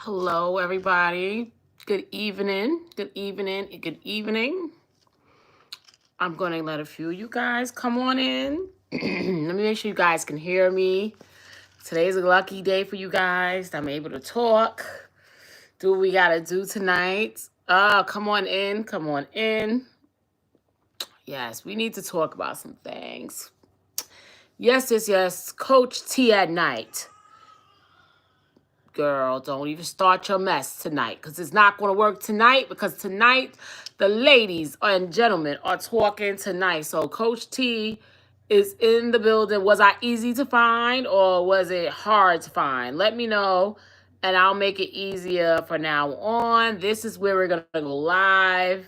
Hello, everybody. Good evening. Good evening. Good evening. I'm going to let a few of you guys come on in. Let me make sure you guys can hear me. Today's a lucky day for you guys. I'm able to talk. Do what we got to do tonight. Come on in. Come on in. Yes, we need to talk about some things. Yes. Coach T at night. Girl, don't even start your mess tonight because it's not going to work tonight because tonight the ladies and gentlemen are talking tonight. So Coach T is in the building. Was I easy to find or was it hard to find? Let me know and I'll make it easier from now on. This is where we're going to go live.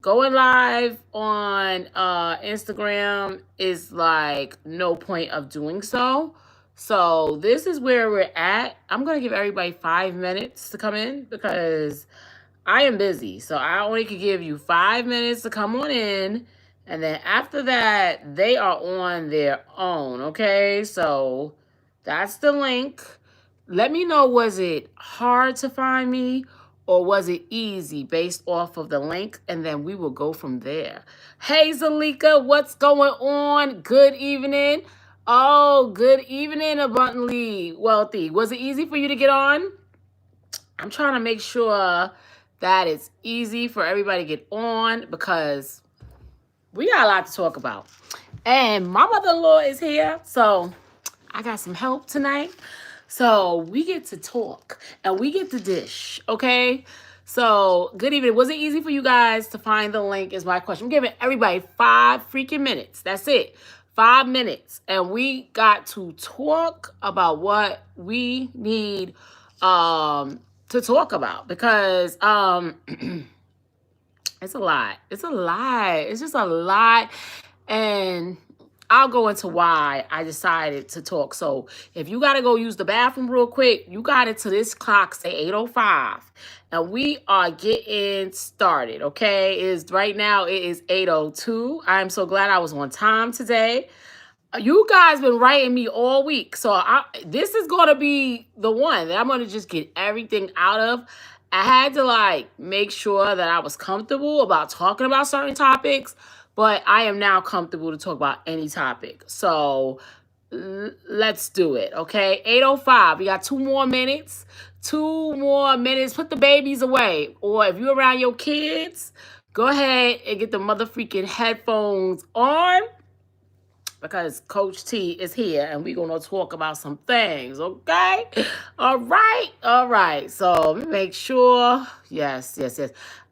Going live on Instagram is like no point of doing so. So this is where we're at. I'm going to give everybody 5 minutes to come in because I am busy. So I only can give you 5 minutes to come on in. And then after that, they are on their own. Okay. So that's the link. Let me know, was it hard to find me or was it easy based off of the link? And then we will go from there. Hey, Zalika, what's going on? Good evening. Oh, good evening, abundantly wealthy. Was it easy for you to get on? I'm trying to make sure that it's easy for everybody to get on because we got a lot to talk about. And my mother-in-law is here, so I got some help tonight. So we get to talk and we get to dish, okay? So good evening. Was it easy for you guys to find the link is my question. I'm giving everybody 5 freaking minutes. That's it. 5 minutes. And we got to talk about what we need to talk about because it's a lot. It's a lot. It's just a lot. And I'll go into why I decided to talk. So if you got to go use the bathroom real quick, you got it to this clock, say 8:05. And we are getting started, okay? Right now it is 8:02. I'm so glad I was on time today. You guys been writing me all week. So this is going to be the one that I'm going to just get everything out of. I had to make sure that I was comfortable about talking about certain topics, but I am now comfortable to talk about any topic. So let's do it, okay? 8:05. We got 2 more minutes. 2 more minutes. Put the babies away. Or if you're around your kids, go ahead and get the mother freaking headphones on because Coach T is here and we're going to talk about some things, okay? All right. So let me make sure. Yes.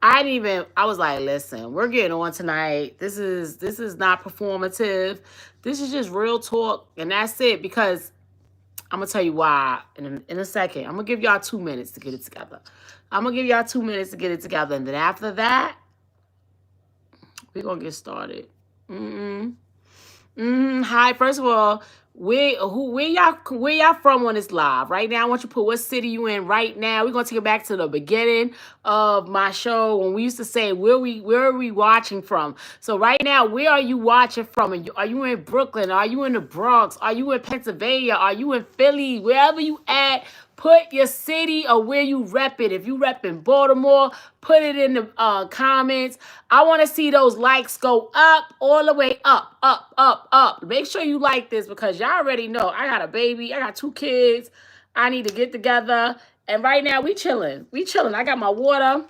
I was like, listen, we're getting on tonight. This is not performative. This is just real talk and that's it because I'm going to tell you why in a second. I'm going to give y'all 2 minutes to get it together. And then after that, we're going to get started. Hi, first of all, where y'all from on this live? Right now, I want you to put what city you in right now. We're gonna take it back to the beginning of my show when we used to say where are we watching from. So right now, where are you watching from? Are you in Brooklyn? Are you in the Bronx? Are you in Pennsylvania? Are you in Philly? Wherever you at, put your city or where you rep it. If you rep in Baltimore, put it in the comments. I want to see those likes go up, all the way up. Make sure you like this because y'all already know I got a baby. I got 2 kids. I need to get together. And right now we chilling. I got my water.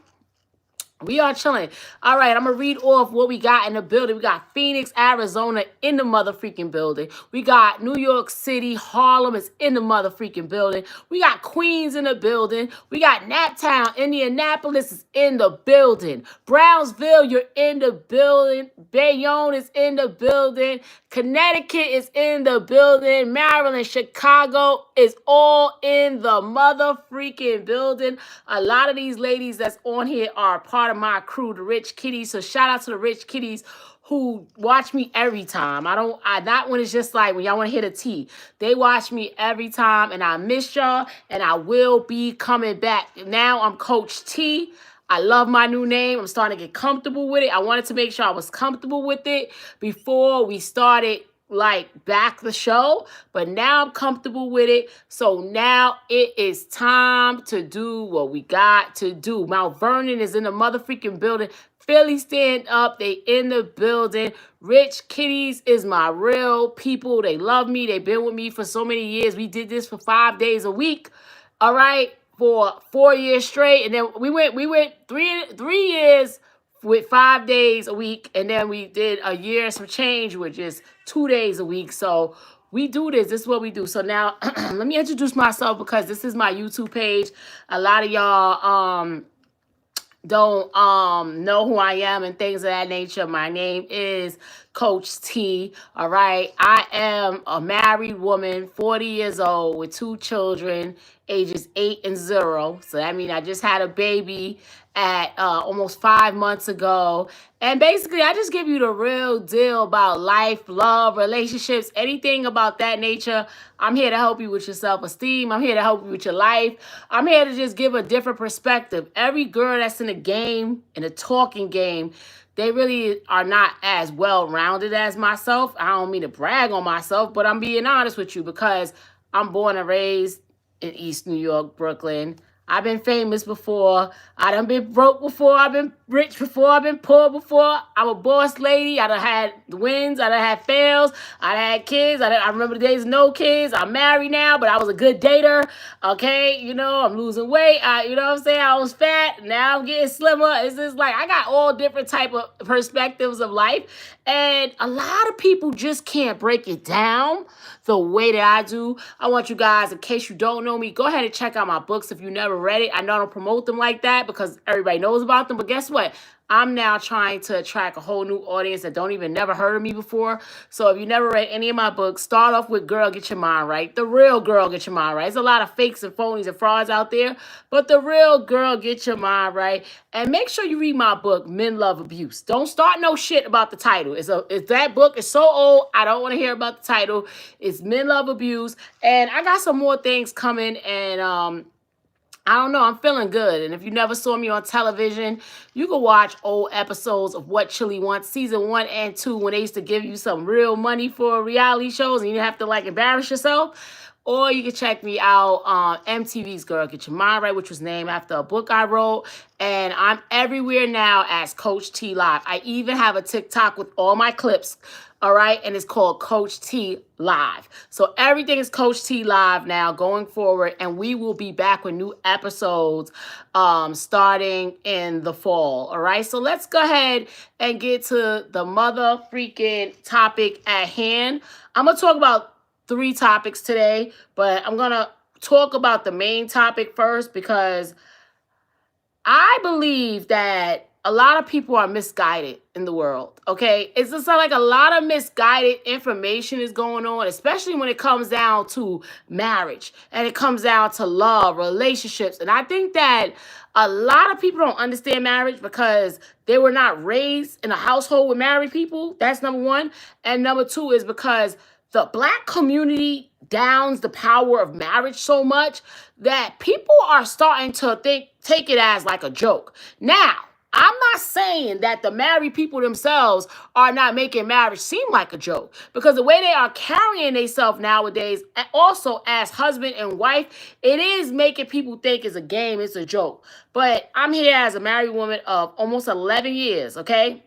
We are chilling. All right, I'm going to read off what we got in the building. We got Phoenix, Arizona in the mother freaking building. We got New York City, Harlem is in the mother freaking building. We got Queens in the building. We got Naptown, Indianapolis is in the building. Brownsville, you're in the building. Bayonne is in the building. Connecticut is in the building. Maryland, Chicago is all in the mother freaking building. A lot of these ladies that's on here are part of my crew, the Rich Kitties. So shout out to the Rich Kitties who watch me every time. Not when it's just like when y'all want to hit a T. They watch me every time and I miss y'all and I will be coming back. Now I'm Coach T. I love my new name. I'm starting to get comfortable with it. I wanted to make sure I was comfortable with it before we started like back the show, but now I'm comfortable with it. So now it is time to do what we got to do. Mount Vernon is in the motherfucking building. Philly stand up. They in the building. Rich Kitties is my real people. They love me. They've been with me for so many years. We did this for 5 days a week. All right, for 4 years straight. And then we went three years with 5 days a week, and then we did a year and some change, which is 2 days a week. So we do this. This is what we do. So now let me introduce myself because this is my YouTube page. A lot of y'all don't know who I am and things of that nature. My name is Coach T. All right. I am a married woman, 40 years old with 2 children, ages 8 and 0. So that means I just had a baby at almost 5 months ago. And basically, I just give you the real deal about life, love, relationships, anything about that nature. I'm here to help you with your self-esteem. I'm here to help you with your life. I'm here to just give a different perspective. Every girl that's in a game, in a talking game, they really are not as well-rounded as myself. I don't mean to brag on myself, but I'm being honest with you because I'm born and raised in East New York, Brooklyn. I've been famous before. I done been broke before. I've been rich before. I've been poor before. I'm a boss lady. I done had wins. I done had fails. I done had kids. I remember the days of no kids. I'm married now, but I was a good dater. Okay, you know, I'm losing weight. You know what I'm saying? I was fat. Now I'm getting slimmer. It's just like I got all different type of perspectives of life. And a lot of people just can't break it down the way that I do. I want you guys, in case you don't know me, go ahead and check out my books if you never read it. I know I don't promote them like that because everybody knows about them, but guess what? I'm now trying to attract a whole new audience that don't even never heard of me before. So if you never read any of my books, start off with Girl Get Your Mind Right. The real Girl Get Your Mind Right. There's a lot of fakes and phonies and frauds out there, but the real Girl Get Your Mind Right. And make sure you read my book, Men Love Abuse. Don't start no shit about the title. It's that book is so old, I don't want to hear about the title. It's Men Love Abuse. And I got some more things coming, and I don't know. I'm feeling good. And if you never saw me on television, you can watch old episodes of What Chili Wants, season 1 and 2, when they used to give you some real money for reality shows and you have to like embarrass yourself. Or you can check me out on MTV's Girl Get Your Mind Right, which was named after a book I wrote. And I'm everywhere now as Coach T Live. I even have a TikTok with all my clips, all right? And it's called Coach T Live. So everything is Coach T Live now going forward. And we will be back with new episodes starting in the fall, all right? So let's go ahead and get to the mother freaking topic at hand. I'm going to talk about 3 topics today, but I'm going to talk about the main topic first because I believe that a lot of people are misguided in the world, okay? It's just like a lot of misguided information is going on, especially when it comes down to marriage and it comes down to love, relationships. And I think that a lot of people don't understand marriage because they were not raised in a household with married people. That's number 1. And number 2 is because the Black community downs the power of marriage so much that people are starting to take it as like a joke. Now, I'm not saying that the married people themselves are not making marriage seem like a joke, because the way they are carrying themselves nowadays, also as husband and wife, it is making people think it's a game, it's a joke. But I'm here as a married woman of almost 11 years, okay?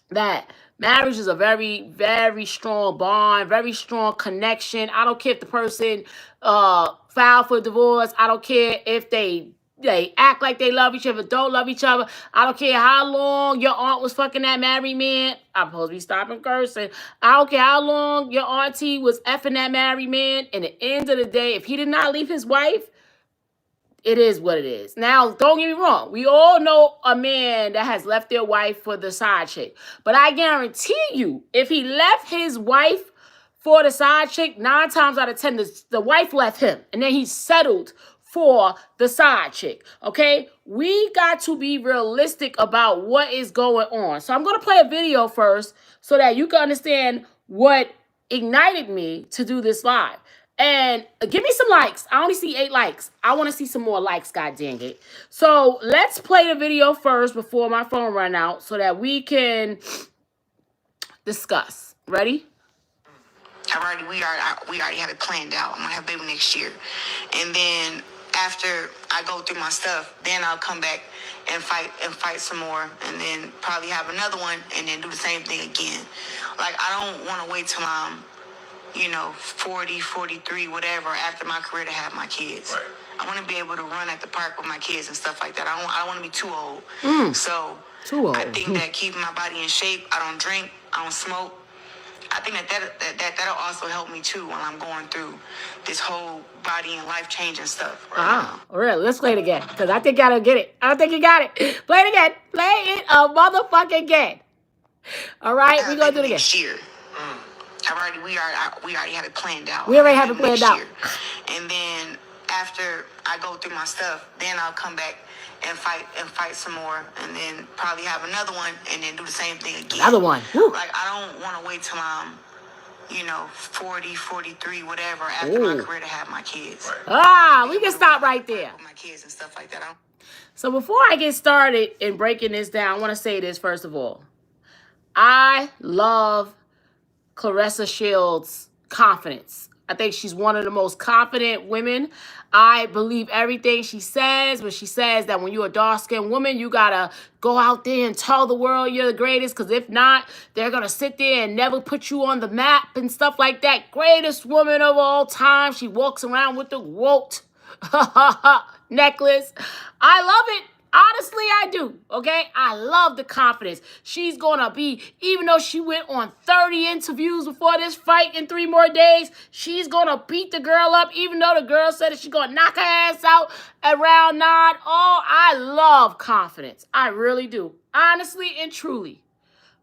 That marriage is a very, very strong bond, very strong connection. I don't care if the person filed for divorce. I don't care if they act like they love each other, don't love each other. I don't care how long your aunt was fucking that married man. I'm supposed to be stopping cursing. I don't care how long your auntie was effing that married man. And at the end of the day, if he did not leave his wife, it is what it is. Now, don't get me wrong. We all know a man that has left their wife for the side chick. But I guarantee you, if he left his wife for the side chick, 9 times out of 10, the wife left him. And then he settled for the side chick, okay? We got to be realistic about what is going on. So I'm going to play a video first so that you can understand what ignited me to do this live. And give me some likes. I only see 8 likes. I want to see some more likes, god dang it. So let's play the video first before my phone run out so that we can discuss. Ready? We already have it planned out. I'm gonna have a baby next year, and then after I go through my stuff, then I'll come back and fight some more, and then probably have another one, and then do the same thing again. Like, I don't want to wait till I'm 40, 43, whatever, after my career to have my kids. Right. I want to be able to run at the park with my kids and stuff like that. I don't want to be too old. So Too old. I think that keeping my body in shape, I don't drink, I don't smoke. I think that'll also help me too when I'm going through this whole body and life changing stuff. Really? Let's play it again, because I think I don't get it. I don't think you got it. Play it again. Play it a motherfucking again. All right, we're gonna do it again. Next year. We already have it planned out. We already have it planned out. And then after I go through my stuff, then I'll come back and fight some more, and then probably have another one, and then do the same thing again. Another one. Woo. Like, I don't want to wait till I'm 40, 43, whatever, after my career to have my kids. Right. We can stop right there. My kids and stuff like that. So before I get started in breaking this down, I want to say this first of all. I love Claressa Shields' confidence. I think she's one of the most confident women. I believe everything she says, but she says that when you're a dark-skinned woman, you got to go out there and tell the world you're the greatest, because if not, they're going to sit there and never put you on the map and stuff like that. Greatest woman of all time. She walks around with the Walt necklace. I love it. Honestly, I do, okay? I love the confidence. She's going to be, even though she went on 30 interviews before this fight in 3 more days, she's going to beat the girl up, even though the girl said that she's going to knock her ass out at round 9. Oh, I love confidence. I really do. Honestly and truly.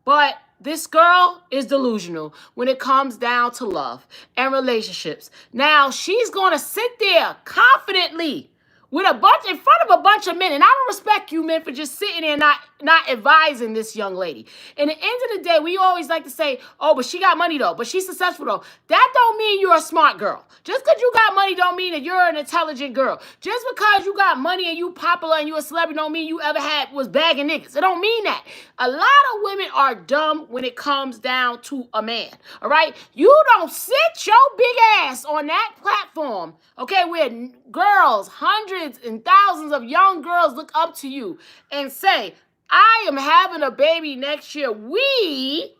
But this girl is delusional when it comes down to love and relationships. Now, she's going to sit there confidently with in front of a bunch of men. And I don't respect you men for just sitting there not advising this young lady. And at the end of the day, we always like to say, oh, but she got money though, but she's successful though. That don't mean you're a smart girl. Just because you got money don't mean that you're an intelligent girl. Just because you got money and you popular and you a celebrity don't mean you ever was bagging niggas. It don't mean that. A lot of women are dumb when it comes down to a man. All right? You don't sit your big ass on that platform, okay, where girls, hundreds and thousands of young girls look up to you and say, I am having a baby next year. We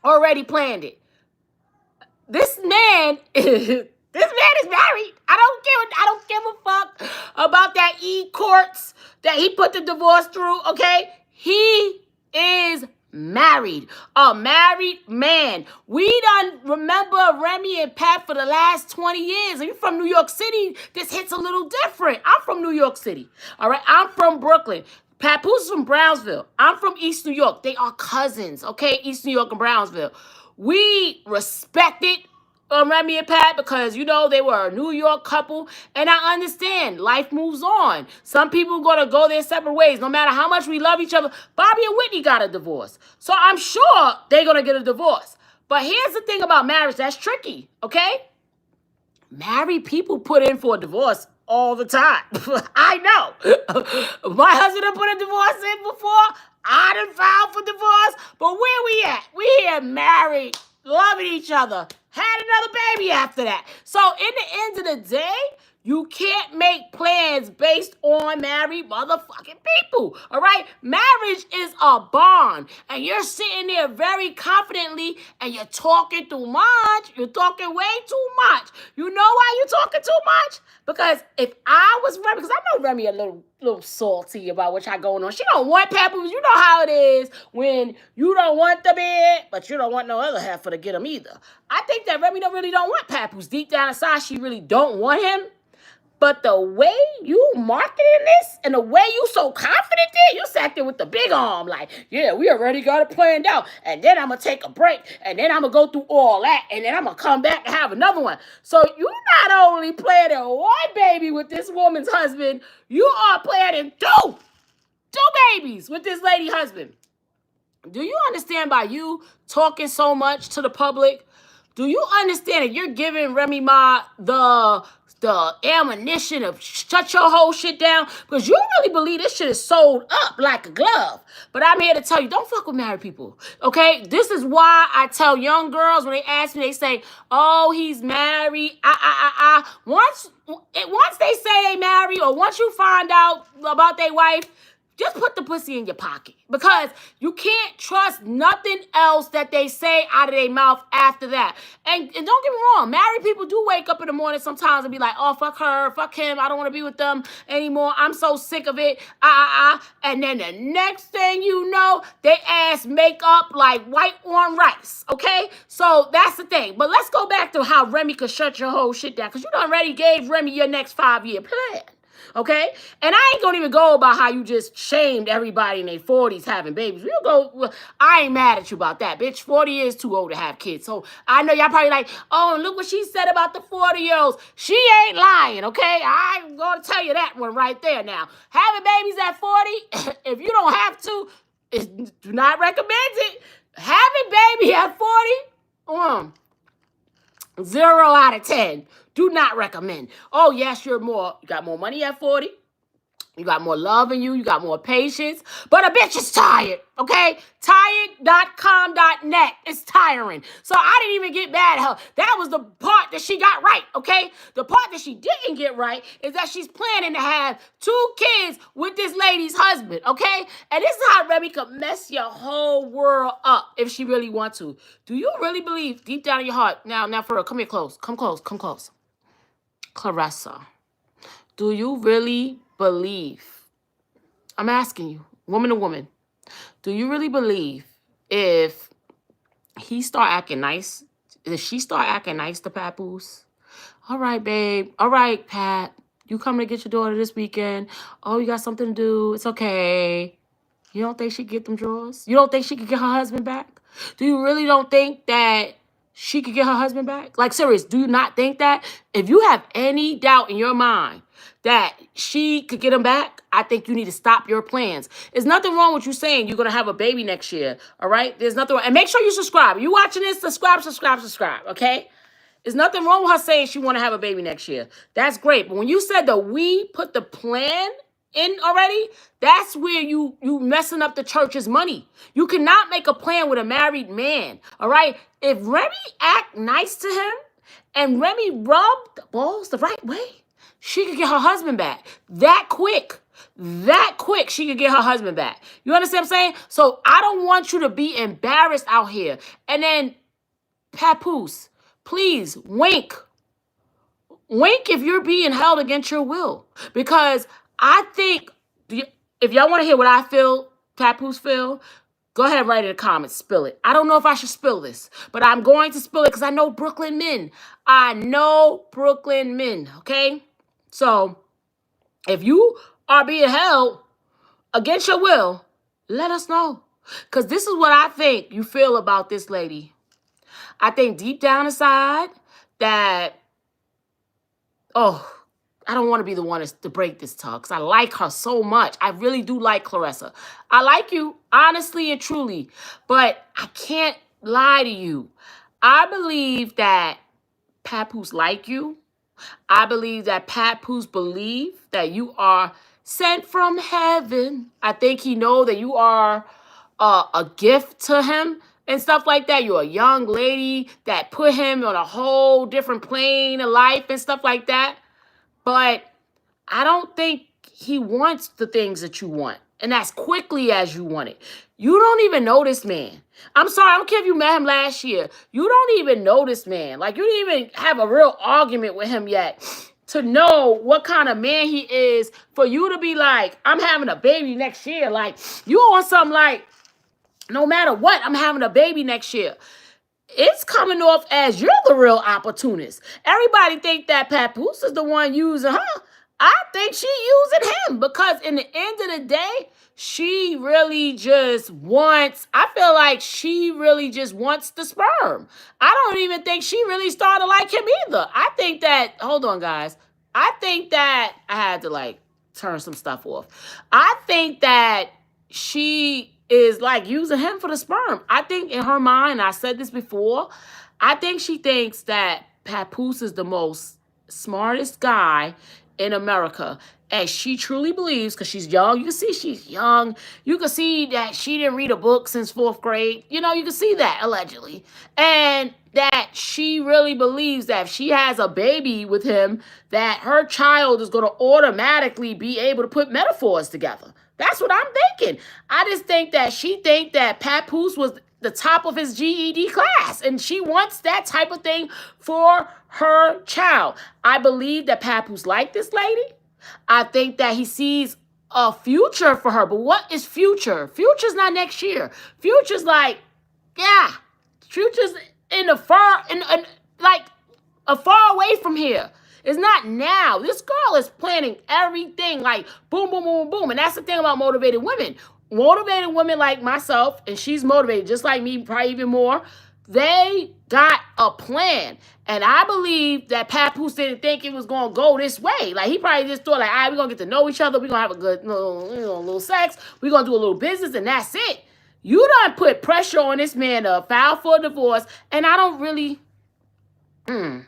already planned it. This man is married. I don't give a fuck about that E-courts that he put the divorce through, okay? He is married. A married man. We done remember Remy and Pat for the last 20 years. If you're from New York City, this hits a little different. I'm from New York City. All right? I'm from Brooklyn. Papoose from Brownsville. I'm from East New York. They are cousins, okay? East New York and Brownsville. We respected Remy and Pat because, they were a New York couple. And I understand life moves on. Some people are going to go their separate ways. No matter how much we love each other. Bobby and Whitney got a divorce. So I'm sure they're going to get a divorce. But here's the thing about marriage that's tricky, okay? Married people put in for a divorce all the time. I know. My husband done put a divorce in before. I done filed for divorce. But where we at? We here married, loving each other. Had another baby after that. So in the end of the day, you can't make plans based on married motherfucking people. All right? Marriage is a bond. And you're sitting there very confidently and you're talking too much. You're talking way too much. You know why you're talking too much? Because if I was Remy, because I know Remy a little salty about what y'all going on. She don't want papoose. You know how it is when you don't want the bed, but you don't want no other half to get him either. I think that Remy really don't want papoose. Deep down inside, she really don't want him. But the way you marketing this and the way you so confident there, you sat there with the big arm like, yeah, we already got it planned out. And then I'm going to take a break. And then I'm going to go through all that. And then I'm going to come back and have another one. So you not only planning one baby with this woman's husband, you are planning two babies with this lady husband. Do you understand by you talking so much to the public? Do you understand that you're giving Remy Ma the the ammunition of shut your whole shit down because you really believe this shit is sold up like a glove. But I'm here to tell you, don't fuck with married people, okay? This is why I tell young girls when they ask me, they say, oh, he's married. Once they say they married or once you find out about their wife, just put the pussy in your pocket because you can't trust nothing else that they say out of their mouth after that. And don't get me wrong, married people do wake up in the morning sometimes and be like, oh, fuck her, fuck him, I don't want to be with them anymore. I'm so sick of it. And then the next thing you know, they ass make up like white on rice, okay? So that's the thing. But let's go back to how Remy could shut your whole shit down because you done already gave Remy your next 5-year plan. Okay? And I ain't gonna even go about how you just shamed everybody in their 40s having babies. I ain't mad at you about that, bitch. 40 is too old to have kids. So I know y'all probably like, oh, and look what she said about the 40-year-olds. She ain't lying, okay? I'm gonna tell you that one right there now. Having babies at 40, if you don't have to, do not recommend it. Having baby at 40, 0 out of 10. Do not recommend. Oh, yes, you got more money at 40. You got more love in you. You got more patience. But a bitch is tired, okay? Tired.com.net. It's tiring. So I didn't even get mad at her. That was the part that she got right, okay? The part that she didn't get right is that she's planning to have 2 kids with this lady's husband, okay? And this is how Remy could mess your whole world up if she really wants to. Do you really believe deep down in your heart? Now, for real, come here close. Come close. Claressa, do you really believe, I'm asking you, woman to woman, do you really believe if he start acting nice, if she start acting nice to Papoose? All right, babe. All right, Pat. You coming to get your daughter this weekend? Oh, you got something to do? It's okay. You don't think she could get them drawers? You don't think she could get her husband back? Do you really don't think that she could get her husband back? Like, serious, do you not think that? If you have any doubt in your mind that she could get him back, I think you need to stop your plans. There's nothing wrong with you saying you're going to have a baby next year, all right? There's nothing wrong. And make sure you subscribe. You watching this, subscribe, okay? There's nothing wrong with her saying she want to have a baby next year. That's great. But when you said that we put the plan in already, that's where you messing up the church's money. You cannot make a plan with a married man, all right? If Remy act nice to him and Remy rub the balls the right way, she could get her husband back. That quick, she could get her husband back. You understand what I'm saying? So I don't want you to be embarrassed out here. And then, Papoose, please, wink. Wink if you're being held against your will. Because I think, if y'all want to hear what I feel, Papoose feel, go ahead and write in the comments. Spill it. I don't know if I should spill this, but I'm going to spill it because I know Brooklyn men. Okay? So, if you are being held against your will, let us know. Because this is what I think you feel about this lady. I think deep down inside that, I don't want to be the one to break this talk because I like her so much. I really do like Claressa. I like you, honestly and truly, but I can't lie to you. I believe that Papoose like you. I believe that Papoose believe that you are sent from heaven. I think he know that you are a gift to him and stuff like that. You're a young lady that put him on a whole different plane of life and stuff like that. But I don't think he wants the things that you want. And as quickly as you want it. You don't even know this man. I'm sorry, I don't care if you met him last year. You don't even know this man. Like, you didn't even have a real argument with him yet to know what kind of man he is for you to be like, I'm having a baby next year. Like, you on something like, no matter what, I'm having a baby next year. It's coming off as you're the real opportunist. Everybody think that Papoose is the one using her. I think she using him because in the end of the day, she really just wants, I feel like she really just wants the sperm. I don't even think she really started to like him either. I think that, hold on guys. I think that I had to like turn some stuff off. I think that she is like using him for the sperm. I think in her mind, I said this before, I think she thinks that Papoose is the most smartest guy in America. And she truly believes, because she's young, you can see she's young. You can see that she didn't read a book since 4th grade. You know, you can see that, allegedly. And that she really believes that if she has a baby with him, that her child is going to automatically be able to put metaphors together. That's what I'm thinking. I just think that she think that Papoose was the top of his GED class, and she wants that type of thing for her child. I believe that Papoose liked this lady. I think that he sees a future for her. But what is future? Future's not next year. Future's like, yeah, future's in the far, like a far away from here. It's not now. This girl is planning everything like boom, boom, boom, boom. And that's the thing about motivated women. Motivated women like myself, and she's motivated just like me, probably even more. They got a plan. And I believe that Papoose didn't think it was going to go this way. Like, he probably just thought, like, all right, we're going to get to know each other. We're going to have a good little sex. We're going to do a little business, and that's it. You done put pressure on this man to file for a divorce. And I don't really, I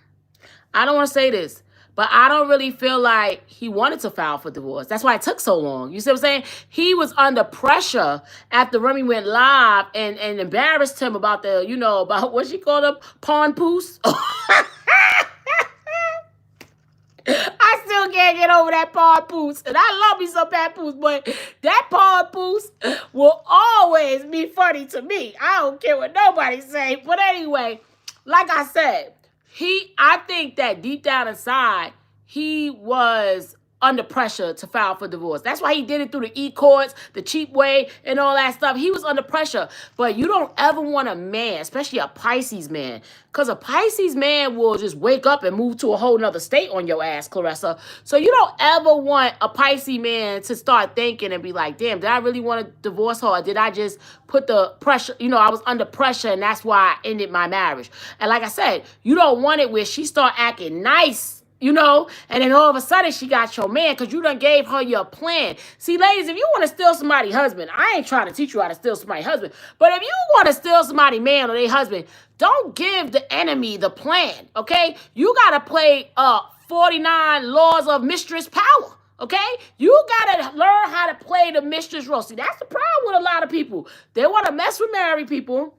don't want to say this, but I don't really feel like he wanted to file for divorce. That's why it took so long. You see what I'm saying? He was under pressure after Remy went live and embarrassed him about about what she called him, pawn poos. I still can't get over that pawn poos. And I love me some papoose, but that pawn poos will always be funny to me. I don't care what nobody say. But anyway, like I said, I think that deep down inside, he was under pressure to file for divorce. That's why he did it through the e-courts, the cheap way, and all that stuff. He was under pressure. But you don't ever want a man, especially a Pisces man, because a Pisces man will just wake up and move to a whole nother state on your ass, Claressa. So you don't ever want a Pisces man to start thinking and be like, damn, did I really want to divorce her? Or did I just put the pressure, I was under pressure and that's why I ended my marriage. And like I said, you don't want it where she start acting nice, and then all of a sudden she got your man because you done gave her your plan. See, ladies, if you want to steal somebody's husband, I ain't trying to teach you how to steal somebody's husband, but if you want to steal somebody's man or their husband, don't give the enemy the plan, okay? You got to play 49 laws of mistress power, okay? You got to learn how to play the mistress role. See, that's the problem with a lot of people. They want to mess with married people.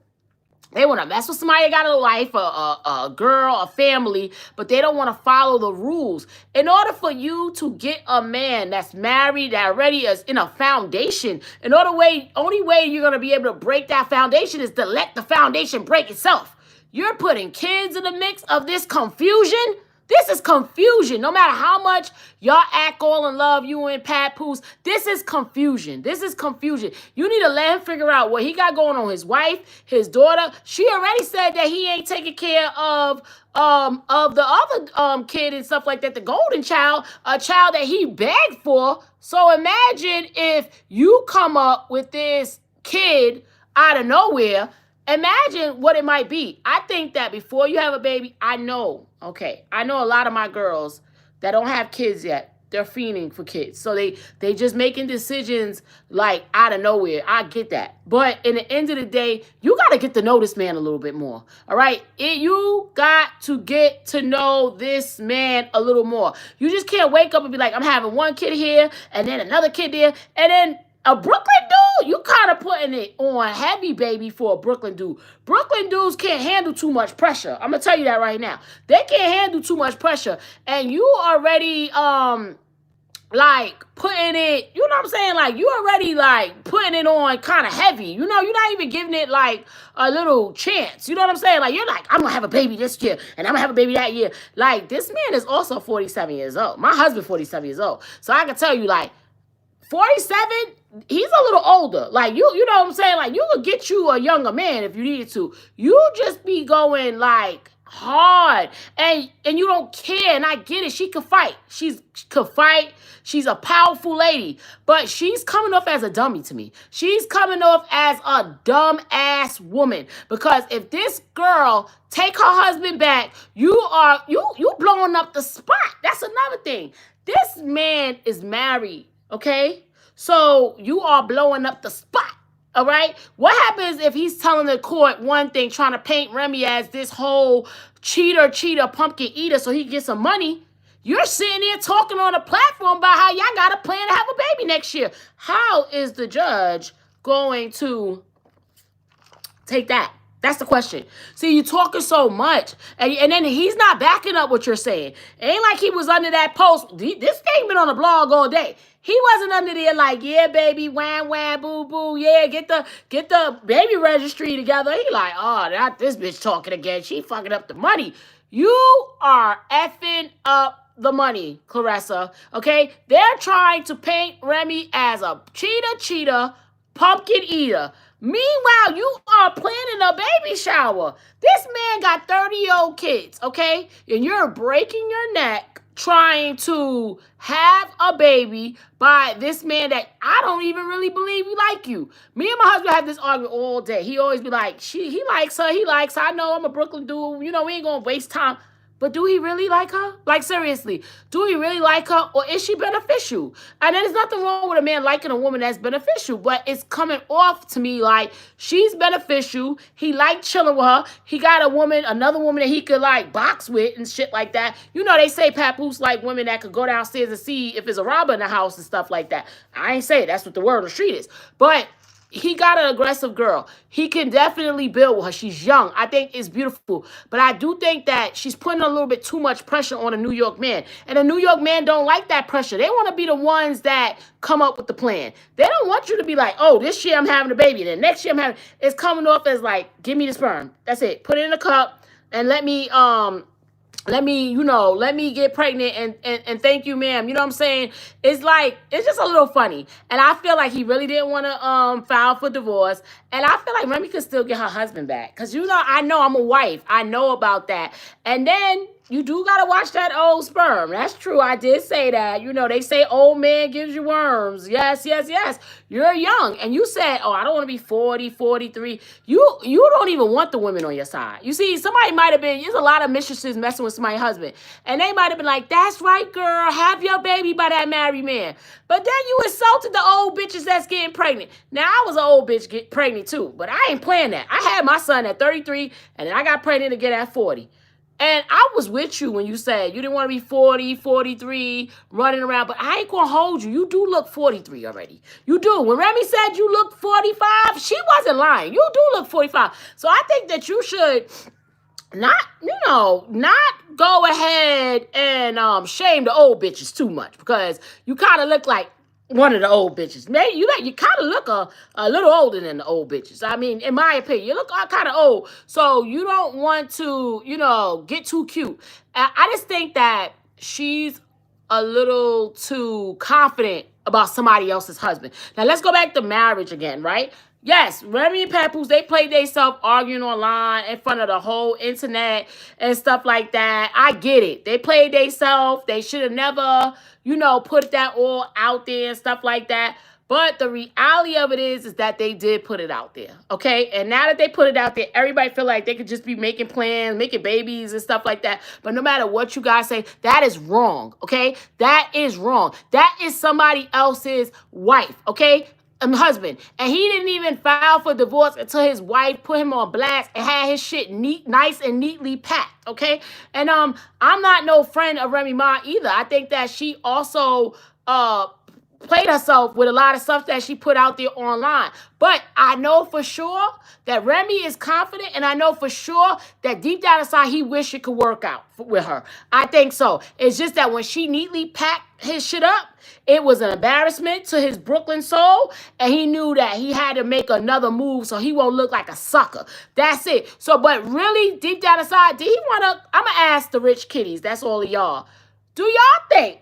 They want to mess with somebody that got a life, a girl, a family, but they don't want to follow the rules. In order for you to get a man that's married, that already is in a foundation, only way you're going to be able to break that foundation is to let the foundation break itself. You're putting kids in the mix of this confusion. This is confusion. No matter how much y'all act all in love, you and Papoose, this is confusion. This is confusion. You need to let him figure out what he got going on. His wife, his daughter. She already said that he ain't taking care of the other kid and stuff like that, the golden child, a child that he begged for. So imagine if you come up with this kid out of nowhere. Imagine what it might be. I think that before you have a baby, I know a lot of my girls that don't have kids yet, they're fiending for kids. So they just making decisions like out of nowhere. I get that. But in the end of the day, you got to get to know this man a little bit more. All right? You got to get to know this man a little more. You just can't wake up and be like, I'm having one kid here and then another kid there and then a Brooklyn dude, you kind of putting it on heavy, baby, for a Brooklyn dude. Brooklyn dudes can't handle too much pressure. I'm going to tell you that right now. They can't handle too much pressure. And you already, like, putting it, you know what I'm saying? Like, you already, like, putting it on kind of heavy. You're not even giving it, like, a little chance. You know what I'm saying? Like, you're like, I'm going to have a baby this year, and I'm going to have a baby that year. Like, this man is also 47 years old. My husband 47 years old. So I can tell you, like, 47, he's a little older. Like, you know what I'm saying? Like, you could get you a younger man if you needed to. You just be going, like, hard. And you don't care. And I get it. She could fight. She could fight. She's a powerful lady. But she's coming off as a dummy to me. She's coming off as a dumb-ass woman. Because if this girl take her husband back, you blowing up the spot. That's another thing. This man is married. Okay, so you are blowing up the spot, all right? What happens if he's telling the court one thing, trying to paint Remy as this whole cheater, pumpkin eater so he can get some money, You're sitting there talking on a platform about how y'all got a plan to have a baby next year. How is the judge going to take that? That's the question. See, you talking so much, and then he's not backing up what you're saying. It ain't like he was under that post. This thing been on the blog all day. He wasn't under there like, yeah, baby, wham, wham, boo, boo, yeah, get the baby registry together. He like, oh, not this bitch talking again. She fucking up the money. You are effing up the money, Claressa. Okay? They're trying to paint Remy as a cheetah, pumpkin eater. Meanwhile, you are planning a baby shower. This man got 30-year-old kids, okay? And you're breaking your neck trying to have a baby by this man that I don't even really believe he like you. Me and my husband have this argument all day. He always be like, he likes her, he likes her. I know I'm a Brooklyn dude. You know, we ain't gonna waste time. But do he really like her? Like, seriously, do he really like her, or is she beneficial? And there's nothing wrong with a man liking a woman that's beneficial, but it's coming off to me like she's beneficial. He liked chilling with her. He got another woman that he could, like, box with and shit like that. You know, they say papoose like women that could go downstairs and see if there's a robber in the house and stuff like that. I ain't say it. That's what the word on the street is. But he got an aggressive girl. He can definitely build with her. She's young. I think it's beautiful. But I do think that she's putting a little bit too much pressure on a New York man. And a New York man don't like that pressure. They want to be the ones that come up with the plan. They don't want you to be like, oh, this year I'm having a baby. Then next year I'm having... It's coming off as like, give me the sperm. That's it. Put it in a cup and let me get pregnant and thank you, ma'am. You know what I'm saying? It's like, it's just a little funny. And I feel like he really didn't want to file for divorce. And I feel like Remy could still get her husband back. Because, I know I'm a wife. I know about that. And then you do got to watch that old sperm. That's true. I did say that. They say old man gives you worms. Yes, yes, yes. You're young. And you said, oh, I don't want to be 40, 43. You don't even want the women on your side. You see, somebody might have been, there's a lot of mistresses messing with somebody's husband. And they might have been like, that's right, girl. Have your baby by that married man. But then you insulted the old bitches that's getting pregnant. Now, I was an old bitch get pregnant too. But I ain't playing that. I had my son at 33. And then I got pregnant again at 40. And I was with you when you said you didn't want to be 40, 43, running around. But I ain't going to hold you. You do look 43 already. You do. When Remy said you look 45, she wasn't lying. You do look 45. So I think that you should not go ahead and shame the old bitches too much. Because you kind of look like one of the old bitches. Maybe you kind of look a little older than the old bitches. I mean, in my opinion, you look kind of old. So you don't want to, get too cute. I just think that she's a little too confident about somebody else's husband. Now, let's go back to marriage again, right? Yes, Remy and Papoose, they played themselves arguing online in front of the whole internet and stuff like that. I get it. They played themselves. They should have never, put that all out there and stuff like that. But the reality of it is that they did put it out there, okay? And now that they put it out there, everybody feel like they could just be making plans, making babies and stuff like that. But no matter what you guys say, that is wrong, okay? That is wrong. That is somebody else's wife, okay? Husband. And he didn't even file for divorce until his wife put him on blast and had his shit nice and neatly packed, okay? And I'm not no friend of Remy Ma either. I think that she also played herself with a lot of stuff that she put out there online. But I know for sure that Remy is confident, and I know for sure that deep down inside he wished it could work out with her. I think so. It's just that when she neatly packed his shit up, it was an embarrassment to his Brooklyn soul, and he knew that he had to make another move so he won't look like a sucker. That's it. So, but really, deep down inside, did he want to, I'm going to ask the rich kitties, that's all of y'all. Do y'all think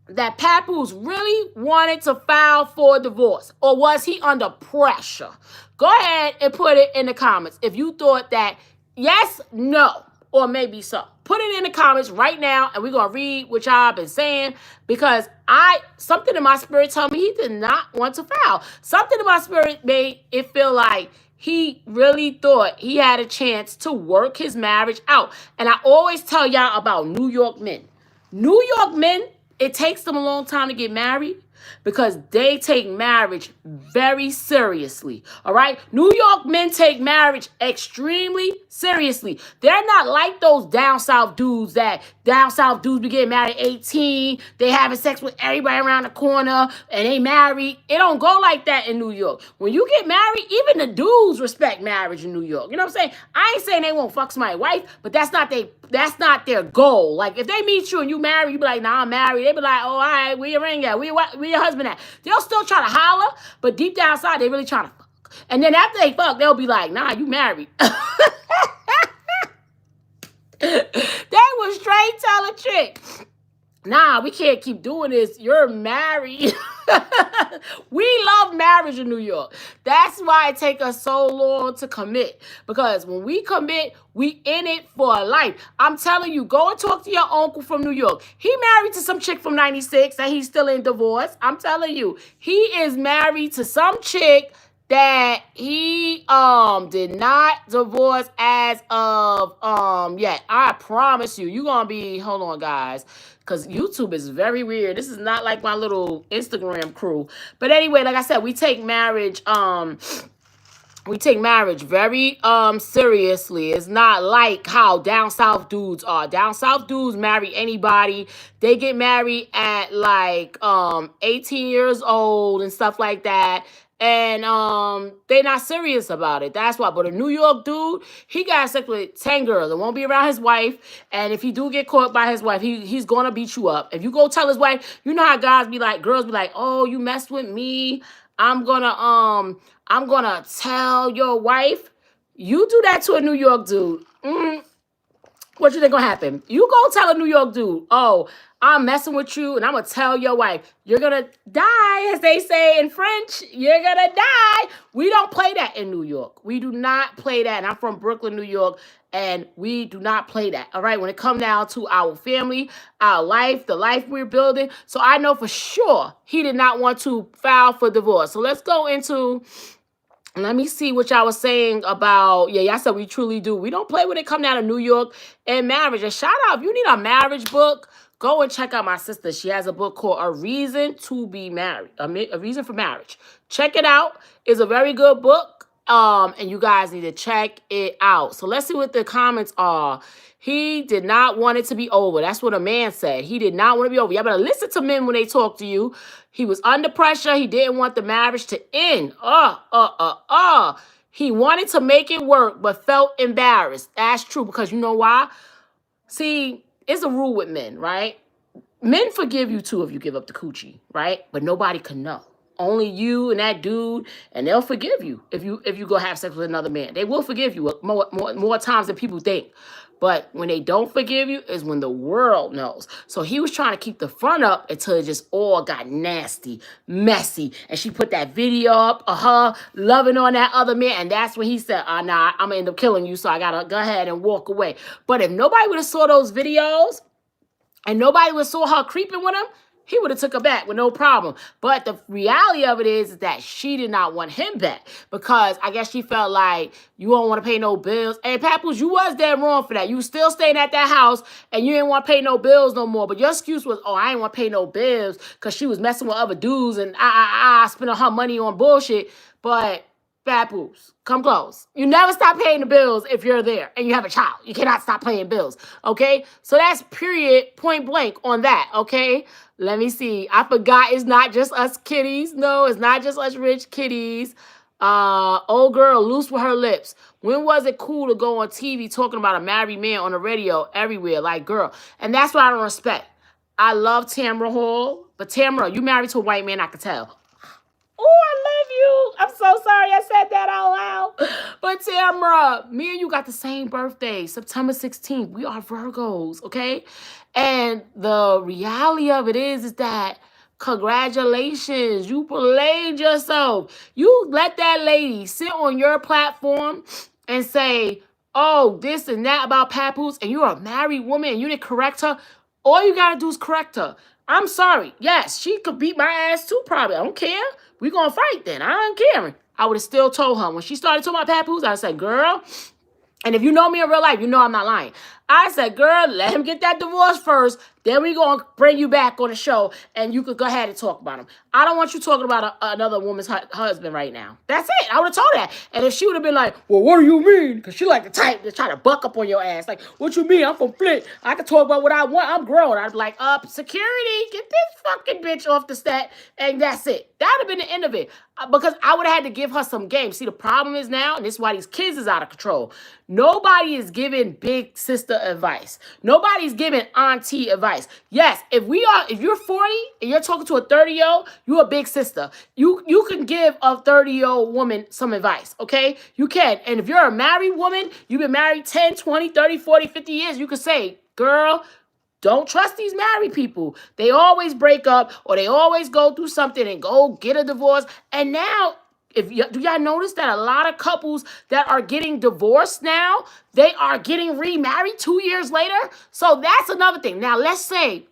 that Papoose really wanted to file for divorce, or was he under pressure? Go ahead and put it in the comments if you thought that yes, no, or maybe so. Put it in the comments right now, and we're going to read what y'all been saying, because something in my spirit told me he did not want to file. Something in my spirit made it feel like he really thought he had a chance to work his marriage out. And I always tell y'all about New York men. New York men, it takes them a long time to get married because they take marriage very seriously, all right? New York men take marriage extremely seriously. They're not like those down south dudes that Down south, dudes be getting married at 18. They having sex with everybody around the corner, and they married. It don't go like that in New York. When you get married, even the dudes respect marriage in New York. You know what I'm saying? I ain't saying they won't fuck somebody's wife, but that's not their goal. Like, if they meet you and you married, you be like, nah, I'm married. They be like, oh, all right, where your ring at? Where your husband at? They'll still try to holler, but deep down inside, they really trying to fuck. And then after they fuck, they'll be like, nah, you married. They would straight tell a chick, nah, we can't keep doing this. You're married. We love marriage in New York. That's why it takes us so long to commit. Because when we commit, we in it for life. I'm telling you, go and talk to your uncle from New York. He married to some chick from 96 and he's still in divorce. I'm telling you, he is married to some chick that he did not divorce as of yet. I promise you, you're gonna be, hold on guys, because YouTube is very weird. This is not like my little Instagram crew. But anyway, like I said, we take marriage very seriously. It's not like how down south dudes are. Down south dudes marry anybody. They get married at like 18 years old and stuff like that. And they're not serious about it. That's why. But a New York dude, he got sex with 10 girls and won't be around his wife. And if he do get caught by his wife, he's gonna beat you up. If you go tell his wife, you know how girls be like, oh, you messed with me. I'm gonna tell your wife. You do that to a New York dude. What you think gonna happen? You go tell a New York dude, oh, I'm messing with you, and I'm gonna tell your wife, you're gonna die, as they say in French. You're gonna die. We don't play that in New York. We do not play that. And I'm from Brooklyn, New York, and we do not play that. All right. When it comes down to our family, our life, the life we're building. So I know for sure he did not want to file for divorce. So let's go into. Let me see what y'all was saying about, y'all said we truly do. We don't play when it come down to New York and marriage. And shout out, if you need a marriage book, go and check out my sister. She has a book called A Reason to Be Married, A Reason for Marriage. Check it out. It's a very good book, and you guys need to check it out. So let's see what the comments are. He did not want it to be over. That's what a man said. He did not want to be over. Y'all better listen to men when they talk to you. He was under pressure. He didn't want the marriage to end. He wanted to make it work, but felt embarrassed. That's true, because you know why? See, it's a rule with men, right? Men forgive you too if you give up the coochie, right? But nobody can know. Only you and that dude, and they'll forgive you if you go have sex with another man. They will forgive you more times than people think. But when they don't forgive you is when the world knows. So he was trying to keep the front up until it just all got nasty, messy. And she put that video up of her loving on that other man. And that's when he said, nah, I'm going to end up killing you. So I got to go ahead and walk away. But if nobody would have saw those videos and nobody would have saw her creeping with him, he would have took her back with no problem. But the reality of it is that she did not want him back, because I guess she felt like, you don't want to pay no bills. Hey, Papoose, you was dead wrong for that. You still staying at that house and you didn't want to pay no bills no more. But your excuse was, oh, I didn't want to pay no bills because she was messing with other dudes and spending her money on bullshit. But Papoose, come close. You never stop paying the bills if you're there and you have a child. You cannot stop paying bills, okay? So that's period, point blank on that, okay? Let me see. I forgot it's not just us kitties. No, it's not just us rich kitties. Old girl, loose with her lips. When was it cool to go on TV talking about a married man on the radio everywhere? Like, girl. And that's what I don't respect. I love Tamara Hall. But Tamara, you married to a white man, I could tell. Oh, I love you. I'm so sorry I said that out loud. But Tamara, me and you got the same birthday, September 16th. We are Virgos, okay? And the reality of it is that congratulations, you played yourself. You let that lady sit on your platform and say, oh, this and that about Papoose, and you're a married woman and you didn't correct her. All you got to do is correct her. I'm sorry. Yes, she could beat my ass too, probably. I don't care. We're going to fight then. I don't care. I would have still told her. When she started talking about Papoose, I said, girl, and if you know me in real life, you know I'm not lying. I said, girl, let him get that divorce first. Then we going to bring you back on the show and you could go ahead and talk about him. I don't want you talking about another woman's husband right now. That's it. I would have told her that. And if she would have been like, well, what do you mean? Because she like the type to try to buck up on your ass. Like, what you mean? I'm from Flint. I can talk about what I want. I'm grown. I'd be like, security, get this fucking bitch off the set. And that's it. That would have been the end of it. Because I would have had to give her some game. See, the problem is now, and this is why these kids is out of control. Nobody is giving big sister advice. Nobody's giving auntie advice. Yes, if you're 40 and you're talking to a 30-year-old, you're a big sister. You can give a 30-year-old woman some advice, okay? You can. And if you're a married woman, you've been married 10, 20, 30, 40, 50 years, you can say, girl, don't trust these married people. They always break up or they always go through something and go get a divorce. And now, do y'all notice that a lot of couples that are getting divorced now, they are getting remarried 2 years later? So that's another thing. Now, let's say,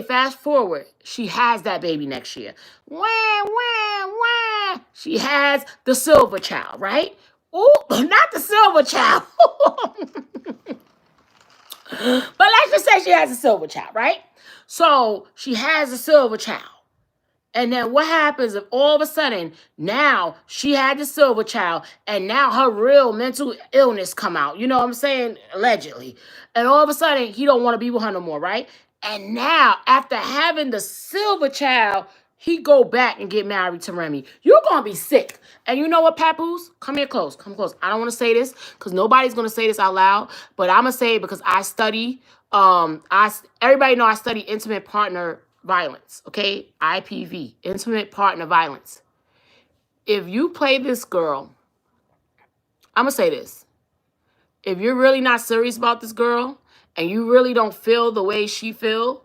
fast forward, she has that baby next year. Wah, wah, wah. She has the silver child, right? Oh, not the silver child. But let's just say she has a silver child, right? So she has a silver child. And then what happens if all of a sudden now she had the silver child and now her real mental illness come out? You know what I'm saying? Allegedly. And all of a sudden he don't want to be with her no more, right? And now after having the silver child, he go back and get married to Remy. You're going to be sick. And you know what, Papoose? Come here close. Come close. I don't want to say this because nobody's going to say this out loud. But I'm going to say it because I study. Everybody know I study intimate partner violence. Okay? IPV. Intimate partner violence. If you play this girl, I'm going to say this. If you're really not serious about this girl and you really don't feel the way she feel,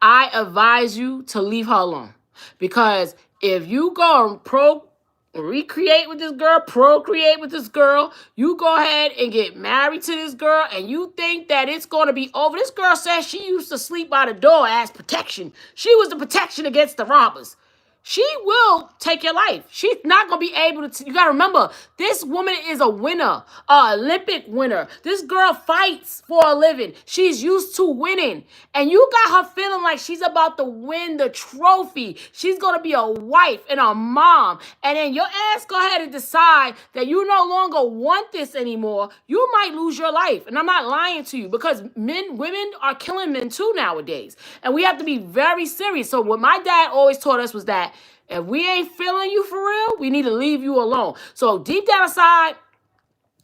I advise you to leave her alone. Because if you go and recreate with this girl, procreate with this girl, you go ahead and get married to this girl and you think that it's going to be over. This girl says she used to sleep by the door as protection. She was the protection against the robbers. She will take your life. She's not going to be able to. You got to remember, this woman is a winner, an Olympic winner. This girl fights for a living. She's used to winning. And you got her feeling like she's about to win the trophy. She's going to be a wife and a mom. And then your ass go ahead and decide that you no longer want this anymore. You might lose your life. And I'm not lying to you because women are killing men too nowadays. And we have to be very serious. So what my dad always taught us was that if we ain't feeling you for real, we need to leave you alone. So deep down inside,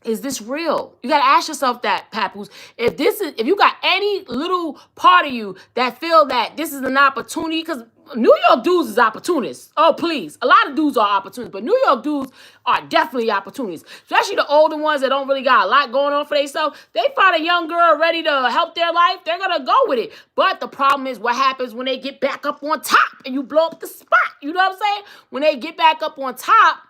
is this real? You got to ask yourself that, Papoose. If you got any little part of you that feel that this is an opportunity, because New York dudes is opportunists. Oh, please. A lot of dudes are opportunists, but New York dudes are definitely opportunists. Especially the older ones that don't really got a lot going on for themselves. They find a young girl ready to help their life, they're going to go with it. But the problem is what happens when they get back up on top and you blow up the spot. You know what I'm saying? When they get back up on top,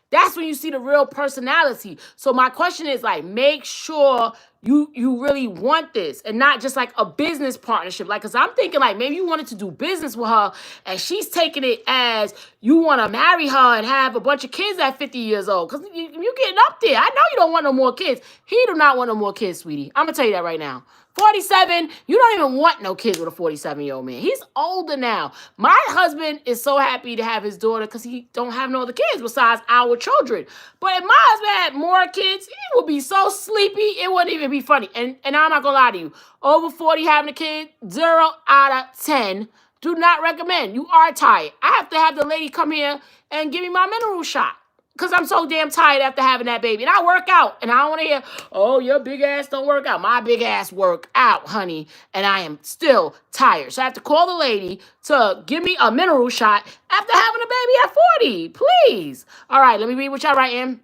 that's when you see the real personality. So my question is like, make sure you really want this and not just like a business partnership. Like, cause I'm thinking like maybe you wanted to do business with her and she's taking it as you want to marry her and have a bunch of kids at 50 years old. Cause you getting up there. I know you don't want no more kids. He do not want no more kids, sweetie. I'm gonna tell you that right now. 47, you don't even want no kids with a 47-year-old man. He's older now. My husband is so happy to have his daughter because he don't have no other kids besides our children. But if my husband had more kids, he would be so sleepy, it wouldn't even be funny. And I'm not going to lie to you. Over 40 having a kid, 0 out of 10. Do not recommend. You are tired. I have to have the lady come here and give me my mineral shot. Because I'm so damn tired after having that baby. And I work out. And I don't want to hear, oh, your big ass don't work out. My big ass work out, honey. And I am still tired. So I have to call the lady to give me a mineral shot after having a baby at 40. Please. All right, let me read what y'all writing.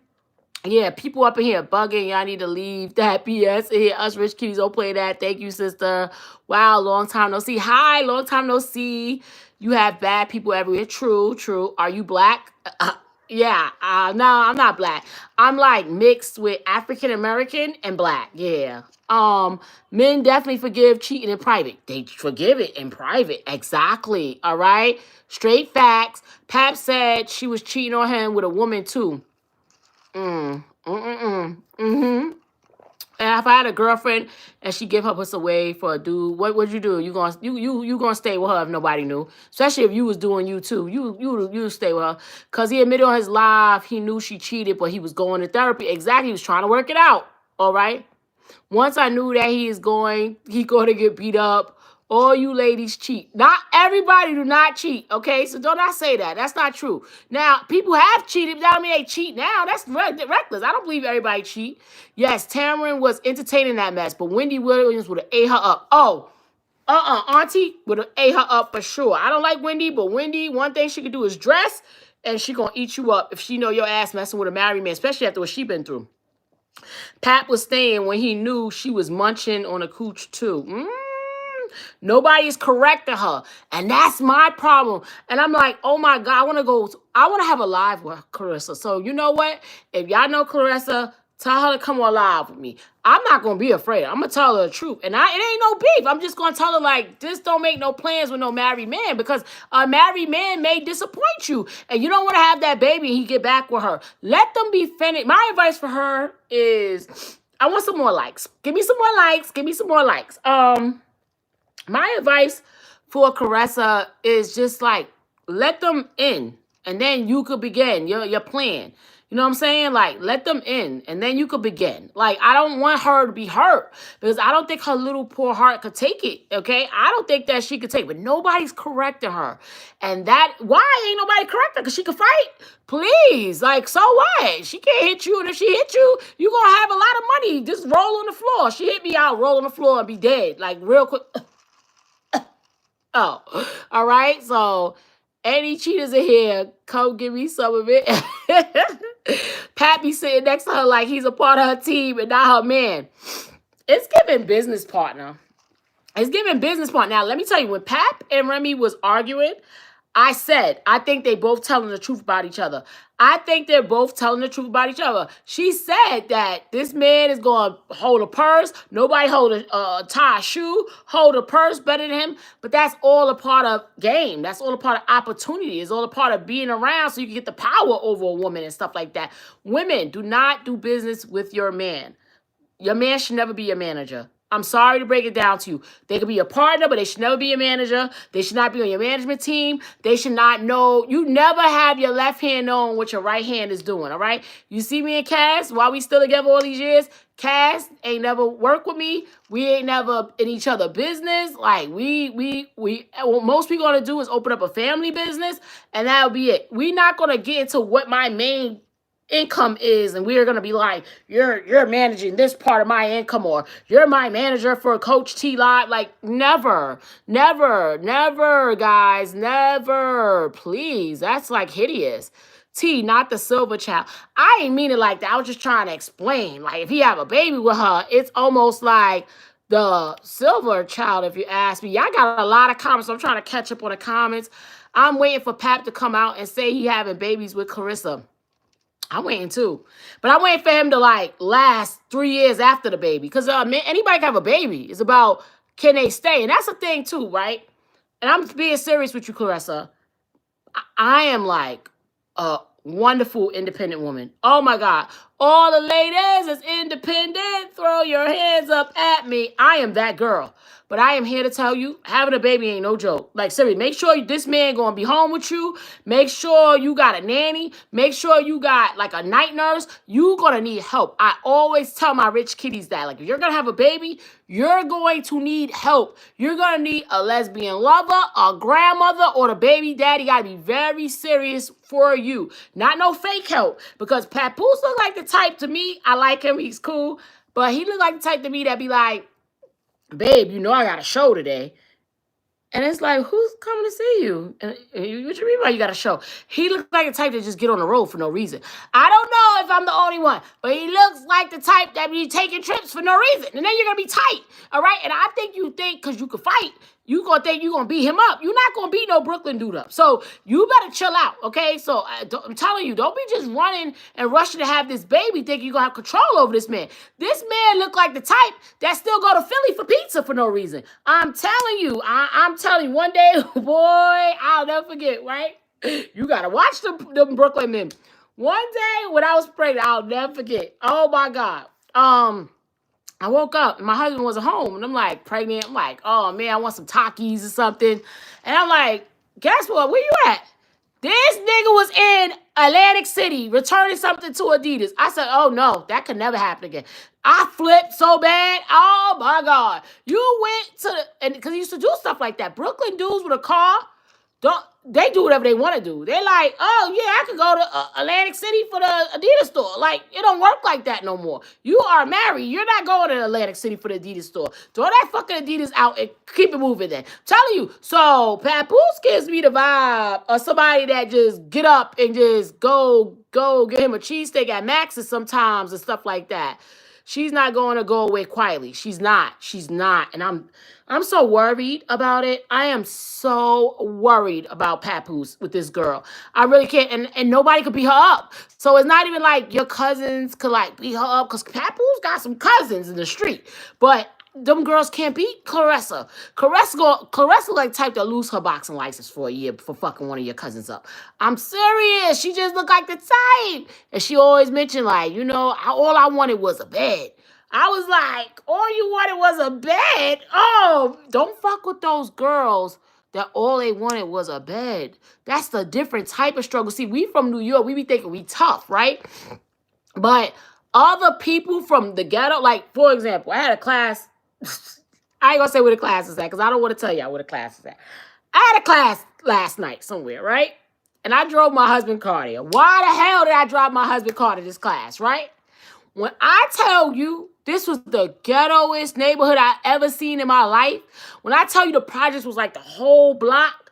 Yeah, people up in here bugging. Y'all need to leave that BS in here. Us rich cuties don't play that. Thank you, sister. Wow, long time no see. Hi, long time no see. You have bad people everywhere. True, true. Are you black? Yeah, no, I'm not black. I'm like mixed with African American and black. Yeah. Men definitely forgive cheating in private. They forgive it in private. Exactly. All right. Straight facts. Pap said she was cheating on him with a woman too. Mm-hmm. And if I had a girlfriend and she give her pussy away for a dude, what would you do? You gonna stay with her if nobody knew? Especially if you was doing you too. You stay with her. Cause he admitted on his live he knew she cheated, but he was going to therapy. Exactly, he was trying to work it out. All right. Once I knew that he going to get beat up. All you ladies cheat. Not everybody do not cheat, okay? So don't I say that. That's not true. Now, people have cheated. That don't mean they cheat now. That's reckless. I don't believe everybody cheat. Yes, Tamron was entertaining that mess, but Wendy Williams would have ate her up. Oh, Auntie would have ate her up for sure. I don't like Wendy, but Wendy, one thing she could do is dress, and she gonna eat you up if she know your ass messing with a married man, especially after what she been through. Pat was staying when he knew she was munching on a cooch too. Nobody's correcting her. And that's my problem. And I'm like, oh my God, I want to have a live with Claressa. So you know what? If y'all know Claressa, tell her to come on live with me. I'm not going to be afraid. I'm going to tell her the truth. And it ain't no beef. I'm just going to tell her, like, just don't make no plans with no married man, because a married man may disappoint you. And you don't want to have that baby and he get back with her. Let them be finished. My advice for her is, I want some more likes. Give me some more likes. Give me some more likes. My advice for Claressa is just like, let them in, and then you could begin your plan. You know what I'm saying? Like, let them in, and then you could begin. Like, I don't want her to be hurt, because I don't think her little poor heart could take it, okay? I don't think that she could take it, but nobody's correcting her. And why ain't nobody correcting her? Because she could fight? Please. Like, so what? She can't hit you, and if she hit you, you're going to have a lot of money. Just roll on the floor. She hit me out, roll on the floor, and be dead. Like, real quick. Oh, all right. So, any cheaters in here, come give me some of it. Pat be sitting next to her like he's a part of her team and not her man. It's giving business partner. It's giving business partner. Now, let me tell you, when Pat and Remy was arguing, I said, I think they both telling the truth about each other. I think they're both telling the truth about each other. She said that this man is going to hold a purse. Nobody tie a shoe, hold a purse better than him. But that's all a part of game. That's all a part of opportunity. It's all a part of being around so you can get the power over a woman and stuff like that. Women, do not do business with your man. Your man should never be your manager. I'm sorry to break it down to you. They could be a partner, but they should never be a manager. They should not be on your management team. They should not know. You never have your left hand knowing what your right hand is doing, all right? You see me and Cass, while we still together all these years, Cass ain't never worked with me. We ain't never in each other business. Like, what most we going to do is open up a family business, and that'll be it. We're not going to get into what my main income is, and we're gonna be like, you're managing this part of my income, or you're my manager for Coach T Live. Like, never, guys, never. Please, that's like hideous. T, not the silver child. I ain't mean it like that. I was just trying to explain. Like, if he have a baby with her, it's almost like the silver child, if you ask me. I got a lot of comments. So I'm trying to catch up on the comments. I'm waiting for Pap to come out and say he having babies with Claressa. I'm waiting too. But I'm waiting for him to like last 3 years after the baby. Because anybody can have a baby. It's about, can they stay? And that's the thing too, right? And I'm being serious with you, Claressa. I am like a wonderful independent woman. Oh my God. All the ladies is independent. Throw your hands up at me. I am that girl. But I am here to tell you, having a baby ain't no joke. Like, seriously, make sure this man going to be home with you. Make sure you got a nanny. Make sure you got, like, a night nurse. You going to need help. I always tell my rich kiddies that. Like, if you're going to have a baby, you're going to need help. You're going to need a lesbian lover, a grandmother, or the baby daddy got to be very serious for you. Not no fake help. Because Papoose look like the type to me. I like him. He's cool. But he look like the type to me that be like, babe, you know I got a show today. And it's like, who's coming to see you? And what you mean by you got a show? He looks like the type that just get on the road for no reason. I don't know if I'm the only one, but he looks like the type that be taking trips for no reason. And then you're going to be tight, all right? And I think you think because you can fight, you going to think you're going to beat him up. You're not going to beat no Brooklyn dude up. So you better chill out, okay? So I'm telling you, don't be just running and rushing to have this baby thinking you're going to have control over this man. This man look like the type that still go to Philly for pizza for no reason. I'm telling you, I'm telling you, one day, boy, I'll never forget, right? You got to watch them Brooklyn men. One day when I was pregnant, I'll never forget. Oh, my God. I woke up and my husband wasn't home, and I'm like pregnant. I'm like, oh man, I want some Takis or something. And I'm like, guess what? Where you at? This nigga was in Atlantic City returning something to Adidas. I said, oh no, that could never happen again. I flipped so bad. Oh my God. You went to the, and because he used to do stuff like that. Brooklyn dudes with a car, don't they do whatever they want to do. They're like, oh yeah, I could go to Atlantic City for the Adidas store. Like, it don't work like that no more. You are married. You're not going to Atlantic City for the Adidas store. Throw that fucking Adidas out and keep it moving then. I'm telling you. So Papoose gives me the vibe of somebody that just get up and just go get him a cheesesteak at Max's sometimes and stuff like that. She's not going to go away quietly. She's not. She's not. And I'm so worried about it. I am so worried about Papoose with this girl. I really can't. And nobody could beat her up. So it's not even like your cousins could like beat her up, because Papoose got some cousins in the street. But them girls can't beat Claressa. Claressa like type to lose her boxing license for a year for fucking one of your cousins up. I'm serious. She just look like the type. And she always mentioned like, you know, all I wanted was a bed. I was like, all you wanted was a bed? Oh, don't fuck with those girls that all they wanted was a bed. That's the different type of struggle. See, we from New York, we be thinking we tough, right? But other people from the ghetto, like, for example, I had a class. I ain't gonna say where the class is at, because I don't want to tell y'all where the class is at. I had a class last night somewhere, right? And I drove my husband car there. Why the hell did I drive my husband car to this class, right? When I tell you this was the ghettoest neighborhood I ever seen in my life, when I tell you the projects was like the whole block,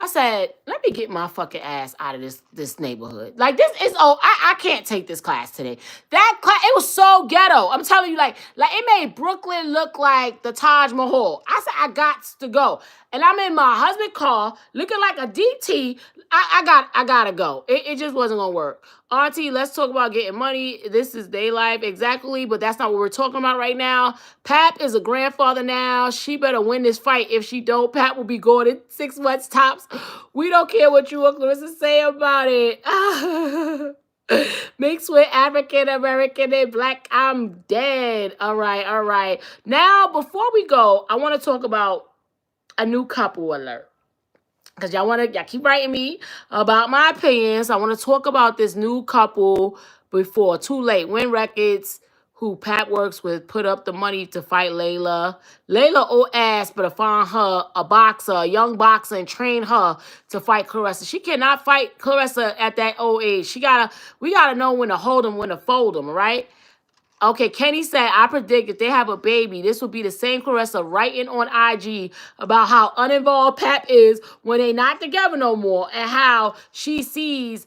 I said, let me get my fucking ass out of this neighborhood. Like, this is, I can't take this class today. That class, it was so ghetto. I'm telling you, like it made Brooklyn look like the Taj Mahal. I said, I got to go. And I'm in my husband's car looking like a DT. I gotta go. It just wasn't gonna work. Auntie, let's talk about getting money. This is day life, exactly, but that's not what we're talking about right now. Pap is a grandfather now. She better win this fight. If she don't, Pap will be going in 6 months tops. We don't care what you or Claressa say about it. Mixed with African American and black, I'm dead. All right. Now, before we go, I want to talk about a new couple alert. Because y'all keep writing me about my opinions. I want to talk about this new couple before too late. Win Records, who Pat works with, put up the money to fight Layla. Layla old ass, but to find her a boxer, a young boxer, and train her to fight Claressa. She cannot fight Claressa at that old age. We gotta know when to hold them, when to fold them, right? Okay, Kenny said, I predict if they have a baby, this will be the same Claressa writing on IG about how uninvolved Pap is when they not together no more, and how she sees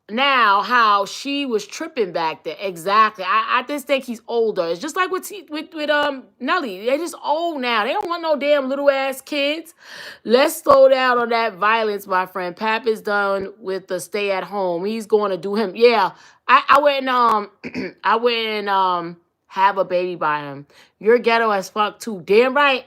now how she was tripping back there. Exactly. I just think he's older. It's just like with Nelly. They're just old now. They don't want no damn little ass kids. Let's slow down on that violence, my friend. Pap is done with the stay at home. He's going to do him. Yeah. I wouldn't I wouldn't have a baby by him. You're ghetto as fuck too. Damn right.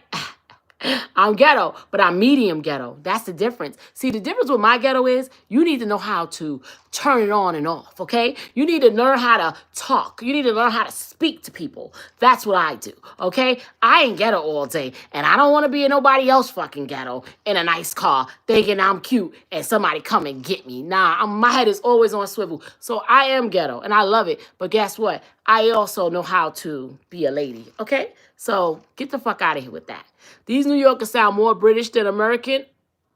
I'm ghetto, but I'm medium ghetto. That's the difference. See, the difference with my ghetto is you need to know how to turn it on and off, okay? You need to learn how to talk. You need to learn how to speak to people. That's what I do, okay? I ain't ghetto all day, and I don't want to be in nobody else fucking ghetto in a nice car thinking I'm cute and somebody come and get me. Nah, my head is always on swivel. So I am ghetto, and I love it. But guess what? I also know how to be a lady, okay? So get the fuck out of here with that. These New Yorkers sound more British than American.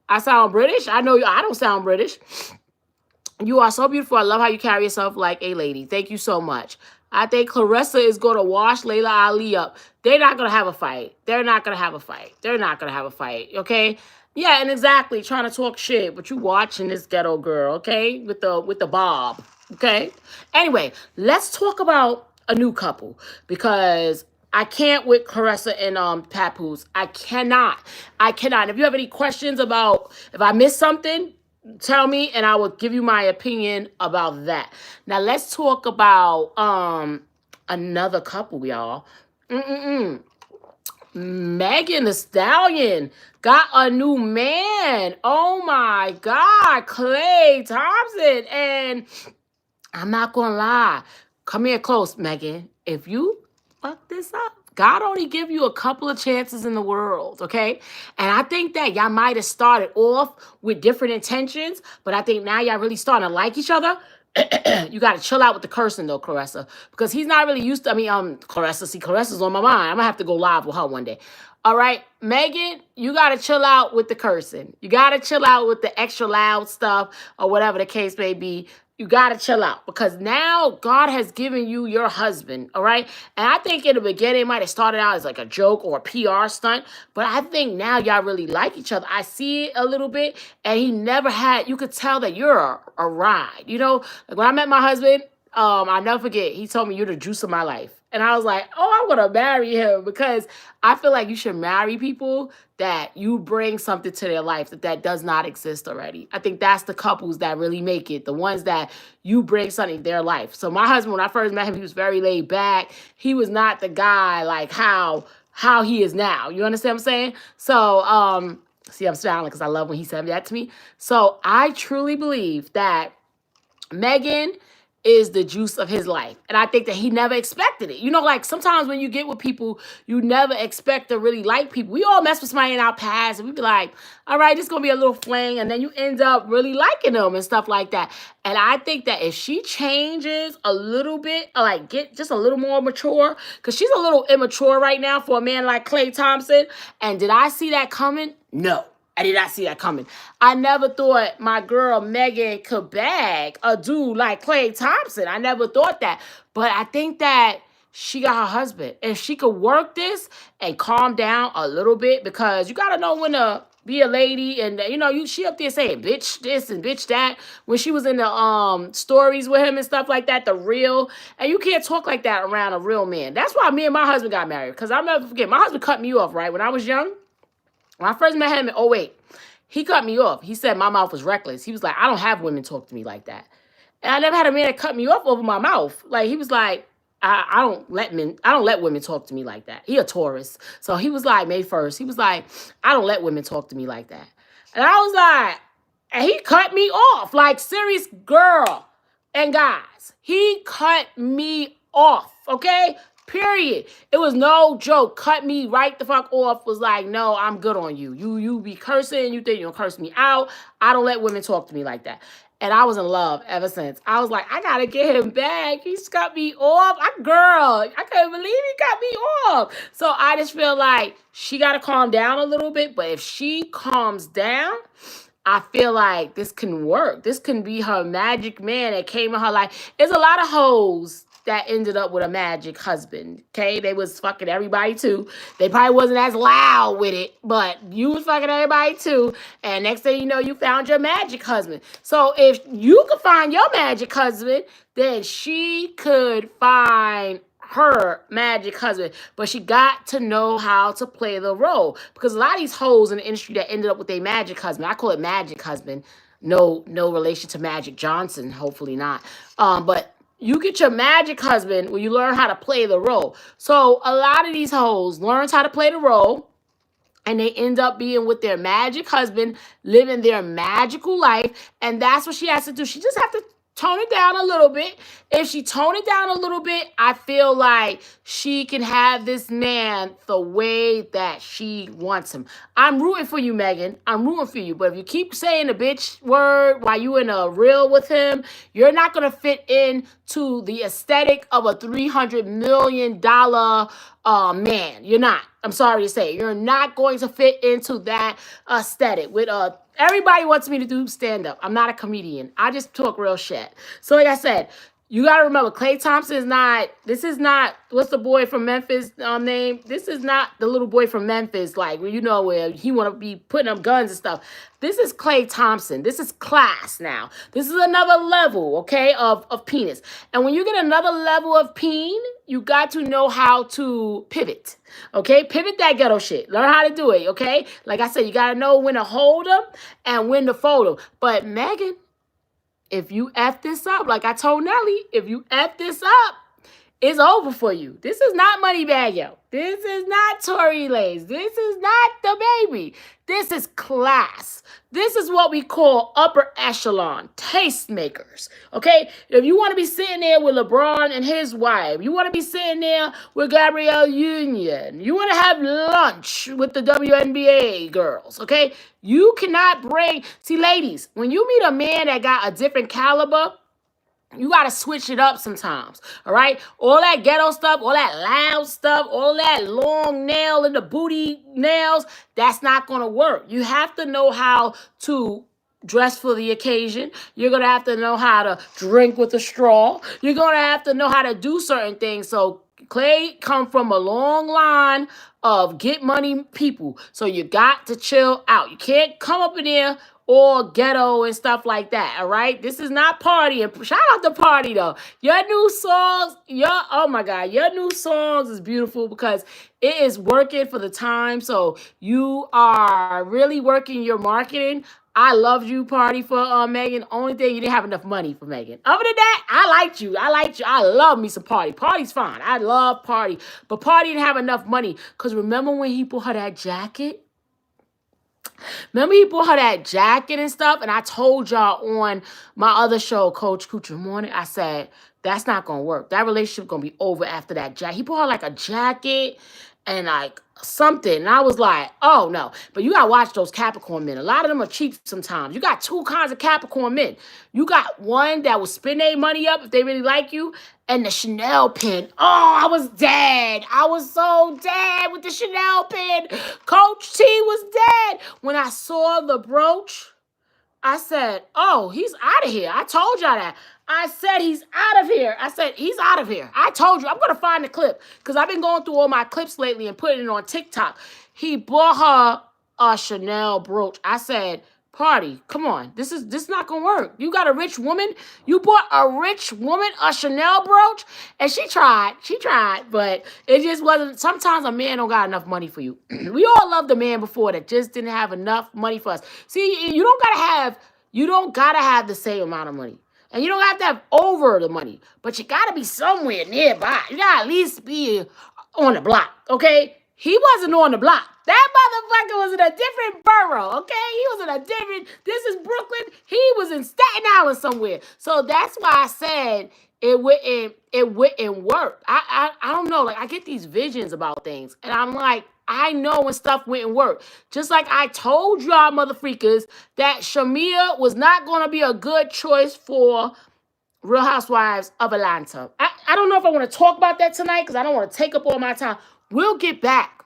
I sound British? I know I don't sound British. You are so beautiful. I love how you carry yourself like a lady. Thank you so much. I think Claressa is going to wash Layla Ali up. They're not going to have a fight. They're not going to have a fight. They're not going to have a fight, okay? Yeah, and exactly, trying to talk shit, but you watching this ghetto girl, okay? With the bob, okay? Anyway, let's talk about a new couple, because I can't with Claressa and Papoose. I cannot. If you have any questions about if I missed something, tell me and I will give you my opinion about that. Now let's talk about another couple, y'all. Megan Thee Stallion got a new man. Oh my God, Klay Thompson. And I'm not gonna lie. Come here close, Megan. If you fuck this up, God only give you a couple of chances in the world, okay? And I think that y'all might have started off with different intentions, but I think now y'all really starting to like each other. You got to chill out with the cursing though, Claressa, because he's not really used to. I mean, Claressa. See, Claressa's on my mind. I'm gonna have to go live with her one day. All right, Megan, you got to chill out with the cursing. You got to chill out with the extra loud stuff or whatever the case may be. You got to chill out because now God has given you your husband, all right? And I think in the beginning it might have started out as like a joke or a PR stunt, but I think now y'all really like each other. I see it a little bit, and he never had, you could tell that you're a ride. You know, like when I met my husband, I'll never forget, he told me, you're the juice of my life. And I was like, oh, I'm going to marry him because I feel like you should marry people that you bring something to their life that does not exist already. I think that's the couples that really make it, the ones that you bring something to their life. So my husband, when I first met him, he was very laid back. He was not the guy like how he is now. You understand what I'm saying? So, see, I'm smiling because I love when he said that to me. So I truly believe that Megan is the juice of his life. And I think that he never expected it. You know, like sometimes when you get with people, you never expect to really like people. We all mess with somebody in our past and we be like, all right, this is going to be a little fling. And then you end up really liking them and stuff like that. And I think that if she changes a little bit, like get just a little more mature, because she's a little immature right now for a man like Klay Thompson. And did I see that coming? No. I did not see that coming. I never thought my girl Megan could bag a dude like Klay Thompson. I never thought that. But I think that she got her husband. If she could work this and calm down a little bit, because you got to know when to be a lady. And, you know, she up there saying bitch this and bitch that. When she was in the stories with him and stuff like that, the real. And you can't talk like that around a real man. That's why me and my husband got married. Because I'll never forget, my husband cut me off, right? When I was young. When I first met him in 2008, he cut me off. He said my mouth was reckless. He was like, I don't have women talk to me like that. And I never had a man that cut me off over my mouth. Like, he was like, I don't let women talk to me like that. He a Taurus. So he was like, May 1st, he was like, I don't let women talk to me like that. And I was like, and he cut me off. Like, serious girl and guys. He cut me off, okay? Period. It was no joke. Cut me right the fuck off. Was like, no, I'm good on you. You be cursing. You think you'll curse me out. I don't let women talk to me like that. And I was in love ever since. I was like, I gotta get him back. He's cut me off. I couldn't believe he cut me off. So I just feel like she gotta calm down a little bit. But if she calms down, I feel like this can work. This can be her magic man that came in her life. There's a lot of hoes that ended up with a magic husband, okay? They was fucking everybody too. They probably wasn't as loud with it, but you was fucking everybody too. And next thing you know, you found your magic husband. So if you could find your magic husband, then she could find her magic husband. But she got to know how to play the role. Because a lot of these hoes in the industry that ended up with a magic husband, I call it magic husband. No relation to Magic Johnson, hopefully not. But you get your magic husband when you learn how to play the role. So a lot of these hoes learns how to play the role, and they end up being with their magic husband, living their magical life. And that's what she has to do. She just has to tone it down a little bit. If she tone it down a little bit, I feel like she can have this man the way that she wants him. I'm rooting for you, Megan. I'm rooting for you. But if you keep saying the bitch word while you in a reel with him, you're not going to fit into the aesthetic of a $300 million man. You're not. I'm sorry to say. You're not going to fit into that aesthetic with everybody wants me to do stand-up. I'm not a comedian. I just talk real shit. So like I said, you got to remember, Klay Thompson is not, this is not, what's the boy from Memphis name? This is not the little boy from Memphis, like, you know, where he want to be putting up guns and stuff. This is Klay Thompson. This is class now. This is another level, okay, of penis. And when you get another level of peen, you got to know how to pivot, okay? Pivot that ghetto shit. Learn how to do it, okay? Like I said, you got to know when to hold them and when to fold them. But Megan, if you F this up, like I told Nelly, if you F this up, it's over for you. This is not money bag, yo. This is not Tory Lanez. This is not the baby. This is class. This is what we call upper echelon tastemakers. Okay? If you want to be sitting there with LeBron and his wife, you want to be sitting there with Gabrielle Union, you want to have lunch with the WNBA girls, okay? You cannot bring. See, ladies, when you meet a man that got a different caliber, you got to switch it up sometimes, all right? All that ghetto stuff, all that loud stuff, all that long nail in the booty nails, that's not going to work. You have to know how to dress for the occasion. You're going to have to know how to drink with a straw. You're going to have to know how to do certain things. So Klay come from a long line of get money people. So you got to chill out. You can't come up in there or ghetto and stuff like that, all right? This is not partying. Shout out to Party, though. Your new songs, oh my God, your new songs is beautiful because it is working for the time. So you are really working your marketing. I loved you, Party, for Megan. Only thing, you didn't have enough money for Megan. Other than that, I liked you. I love me some Party. Party's fine. I love Party. But Party didn't have enough money. Because remember when he bought her that jacket? Remember he bought her that jacket and stuff? And I told y'all on my other show, Coach Coochie Morning, I said, that's not going to work. That relationship going to be over after that jacket. He bought her like a jacket and like something. And I was like, oh no. But you got to watch those Capricorn men. A lot of them are cheap sometimes. You got two kinds of Capricorn men. You got one that will spend their money up if they really like you. And the Chanel pin. Oh, I was dead. I was so dead with the Chanel pin. Coach T was dead. When I saw the brooch, I said, oh, he's out of here. I told y'all that. I said, he's out of here. I said, he's out of here. I told you. I'm going to find the clip because I've been going through all my clips lately and putting it on TikTok. He bought her a Chanel brooch. I said, Party, come on. This is not going to work. You got a rich woman. You bought a rich woman a Chanel brooch. And she tried, but it just wasn't. Sometimes a man don't got enough money for you. We all loved a man before that just didn't have enough money for us. See, you don't gotta have the same amount of money. And you don't have to have over the money. But you gotta be somewhere nearby. You gotta at least be on the block, okay? He wasn't on the block. That motherfucker was in a different borough, okay? He was in a different, this is Brooklyn. He was in Staten Island somewhere. So that's why I said it wouldn't work. I don't know. Like, I get these visions about things. And I'm like, I know when stuff wouldn't work. Just like I told y'all mother freakers that Shamia was not going to be a good choice for Real Housewives of Atlanta. I don't know if I want to talk about that tonight because I don't want to take up all my time. We'll get back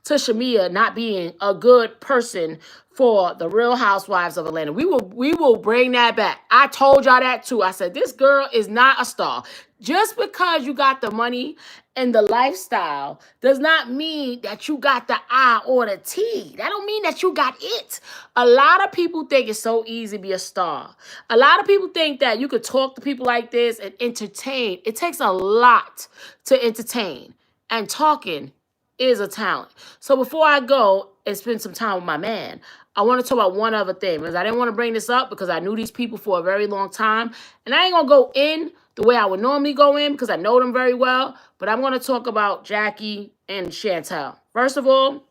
to Shamia not being a good person for the Real Housewives of Atlanta. We will bring that back. I told y'all that too. I said, this girl is not a star. Just because you got the money and the lifestyle does not mean that you got the I or the T. That don't mean that you got it. A lot of people think it's so easy to be a star. A lot of people think that you could talk to people like this and entertain. It takes a lot to entertain. And talking is a talent. So before I go and spend some time with my man, I want to talk about one other thing because I didn't want to bring this up because I knew these people for a very long time. And I ain't going to go in the way I would normally go in because I know them very well. But I'm going to talk about Jackie and Chantel. First of all,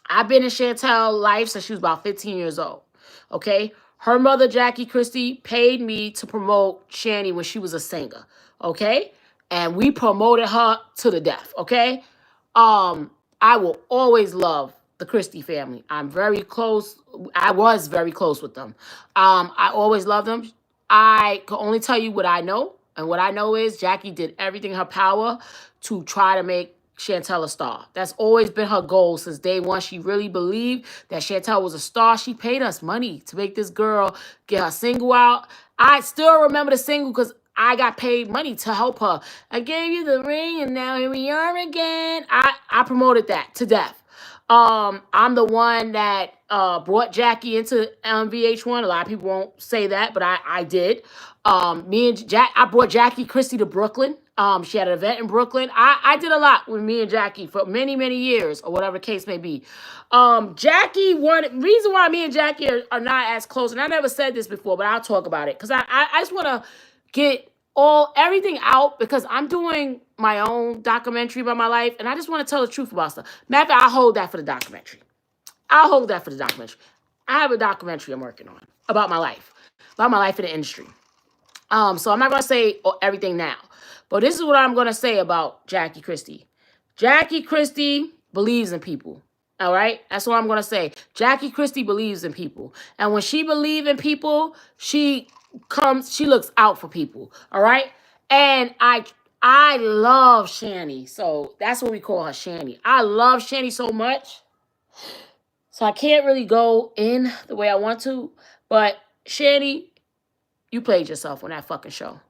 I've been in Chantel's life since she was about 15 years old. Okay? Her mother, Jackie Christie, paid me to promote Shani when she was a singer. Okay? And we promoted her to the death, okay? I will always love the Christie family. I'm very close. I was very close with them. I always loved them. I can only tell you what I know. And what I know is Jackie did everything in her power to try to make Chantel a star. That's always been her goal since day one. She really believed that Chantel was a star. She paid us money to make this girl get her single out. I still remember the single because I got paid money to help her. I gave you the ring and now here we are again. I promoted that to death. I'm the one that brought Jackie into VH1. A lot of people won't say that, but I did. I brought Jackie Christie to Brooklyn. She had an event in Brooklyn. I did a lot with me and Jackie for many, many years, or whatever the case may be. Reason why me and Jackie are not as close, and I never said this before, but I'll talk about it, because I just want to get everything out because I'm doing my own documentary about my life, and I just want to tell the truth about stuff. Matter of fact, I'll hold that for the documentary. I'll hold that for the documentary. I have a documentary I'm working on about my life in the industry. So I'm not gonna say everything now, but this is what I'm gonna say about Jackie Christie. Jackie Christie believes in people. All right, that's what I'm gonna say. Jackie Christie believes in people, and when she believes in people, she looks out for people. All right, and I love Shani, so that's what we call her, Shani. I love Shani so much, so I can't really go in the way I want to, but Shani, you played yourself on that fucking show.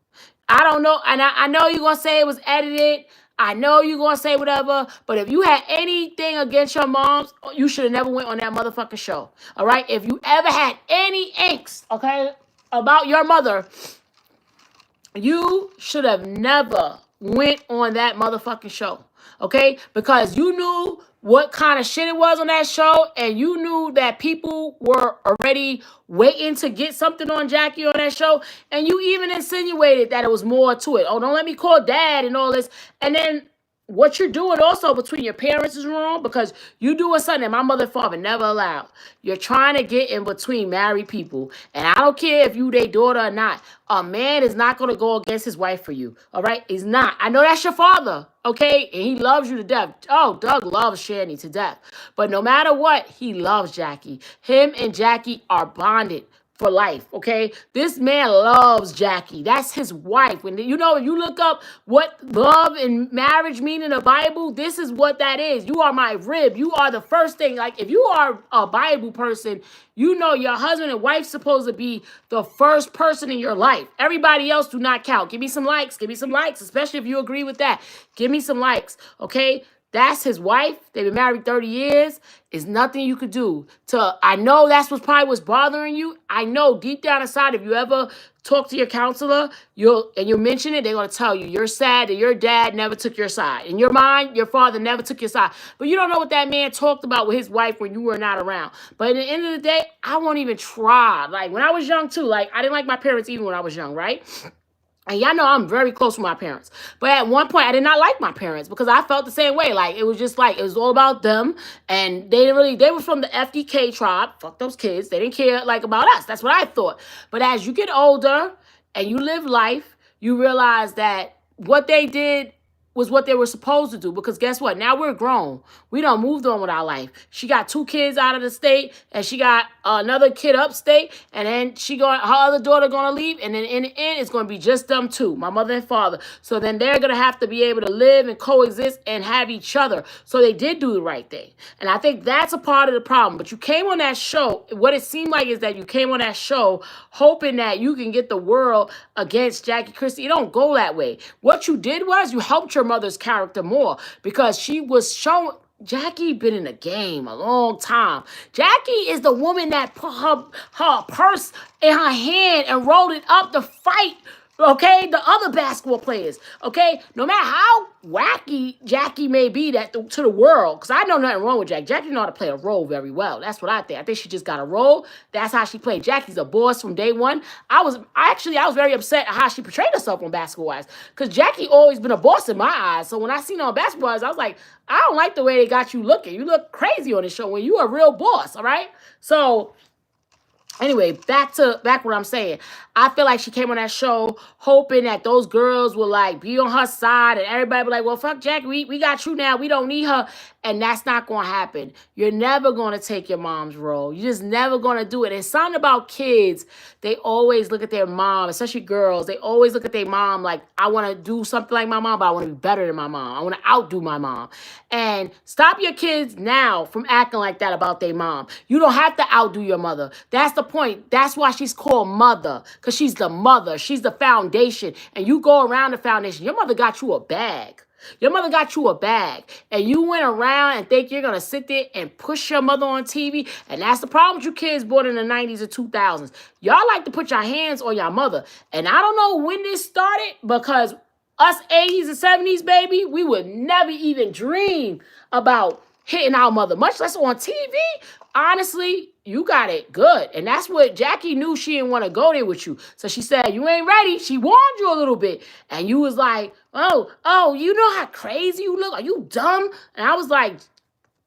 I don't know, and I know you're going to say it was edited. I know you're going to say whatever, but if you had anything against your moms, you should have never went on that motherfucking show, all right? If you ever had any angst, okay, about your mother, you should have never went on that motherfucking show, okay? Because you knew what kind of shit it was on that show, and you knew that people were already waiting to get something on Jackie on that show, and you even insinuated that it was more to it. Oh, don't let me call dad and all this. And then what you're doing also between your parents is wrong because you doing something that my mother and father never allowed. You're trying to get in between married people. And I don't care if you their daughter or not. A man is not going to go against his wife for you. All right? He's not. I know that's your father. Okay? And he loves you to death. Oh, Doug loves Shani to death. But no matter what, he loves Jackie. Him and Jackie are bonded for life, okay? This man loves Jackie. That's his wife. When you look up what love and marriage mean in the Bible, this is what that is. You are my rib. You are the first thing. Like, if you are a Bible person, you know your husband and wife supposed to be the first person in your life. Everybody else do not count. Give me some likes. Give me some likes, especially if you agree with that. Give me some likes, okay? That's his wife. They've been married 30 years. There's nothing you could do I know that's probably what's bothering you. I know deep down inside, if you ever talk to your counselor, you mention it, they're going to tell you you're sad that your dad never took your side. In your mind, your father never took your side. But you don't know what that man talked about with his wife when you were not around. But at the end of the day, I won't even try. Like, when I was young, too, like, I didn't like my parents even when I was young, right? And y'all know I'm very close with my parents. But at one point, I did not like my parents because I felt the same way. Like, it was just like, it was all about them. And they were from the FDK tribe. Fuck those kids. They didn't care, like, about us. That's what I thought. But as you get older and you live life, you realize that what they did was what they were supposed to do. Because guess what? Now we're grown. We done moved on with our life. She got 2 kids out of the state, and she got another kid upstate, and then her other daughter gonna leave, and then in the end, it's gonna be just them 2, my mother and father. So then they're gonna have to be able to live and coexist and have each other. So they did do the right thing. And I think that's a part of the problem. But you came on that show, what it seemed like is that you came on that show hoping that you can get the world against Jackie Christie. It don't go that way. What you did was you helped your mother's character more because she was showing. Jackie been in the game a long time. Jackie is the woman that put her purse in her hand and rolled it up to fight, okay, the other basketball players, okay? No matter how wacky Jackie may be to the world, because I know nothing wrong with Jackie. Jackie know how to play a role very well. That's what I think. I think she just got a role. That's how she played. Jackie's a boss from day one. I was very upset at how she portrayed herself on Basketball-Wives, because Jackie always been a boss in my eyes. So when I seen her on Basketball-Wives, I was like, I don't like the way they got you looking. You look crazy on this show when you a real boss, all right? So anyway, back what I'm saying. I feel like she came on that show hoping that those girls would like be on her side and everybody be like, well, fuck Jackie, we got you now. We don't need her. And that's not going to happen. You're never going to take your mom's role. You're just never going to do it. It's something about kids. They always look at their mom, especially girls. They always look at their mom like, I want to do something like my mom, but I want to be better than my mom. I want to outdo my mom. And stop your kids now from acting like that about their mom. You don't have to outdo your mother. That's the point. That's why she's called mother, because she's the mother. She's the foundation. And you go around the foundation. Your mother got you a bag. Your mother got you a bag, and you went around and think you're going to sit there and push your mother on TV, and that's the problem with you kids born in the 90s and 2000s. Y'all like to put your hands on your mother, and I don't know when this started, because us 80s and 70s, baby, we would never even dream about hitting our mother, much less on TV. Honestly, you got it good. And that's what Jackie knew. She didn't want to go there with you. So she said, you ain't ready. She warned you a little bit. And you was like, oh, you know how crazy you look? Are you dumb? And I was like,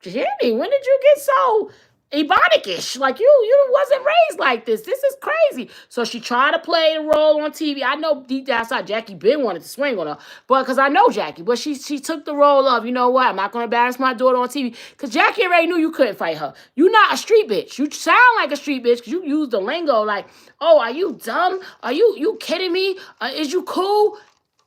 Jimmy, when did you get so ebonic-ish? Like, you wasn't raised like this. This is crazy. So she tried to play the role on TV. I know deep down inside Jackie Ben wanted to swing on her, but because I know Jackie, but she took the role of, you know what, I'm not going to embarrass my daughter on TV, because Jackie already knew you couldn't fight her. You're not a street bitch. You sound like a street bitch because you use the lingo like, oh, are you dumb? Are you kidding me? Is you cool?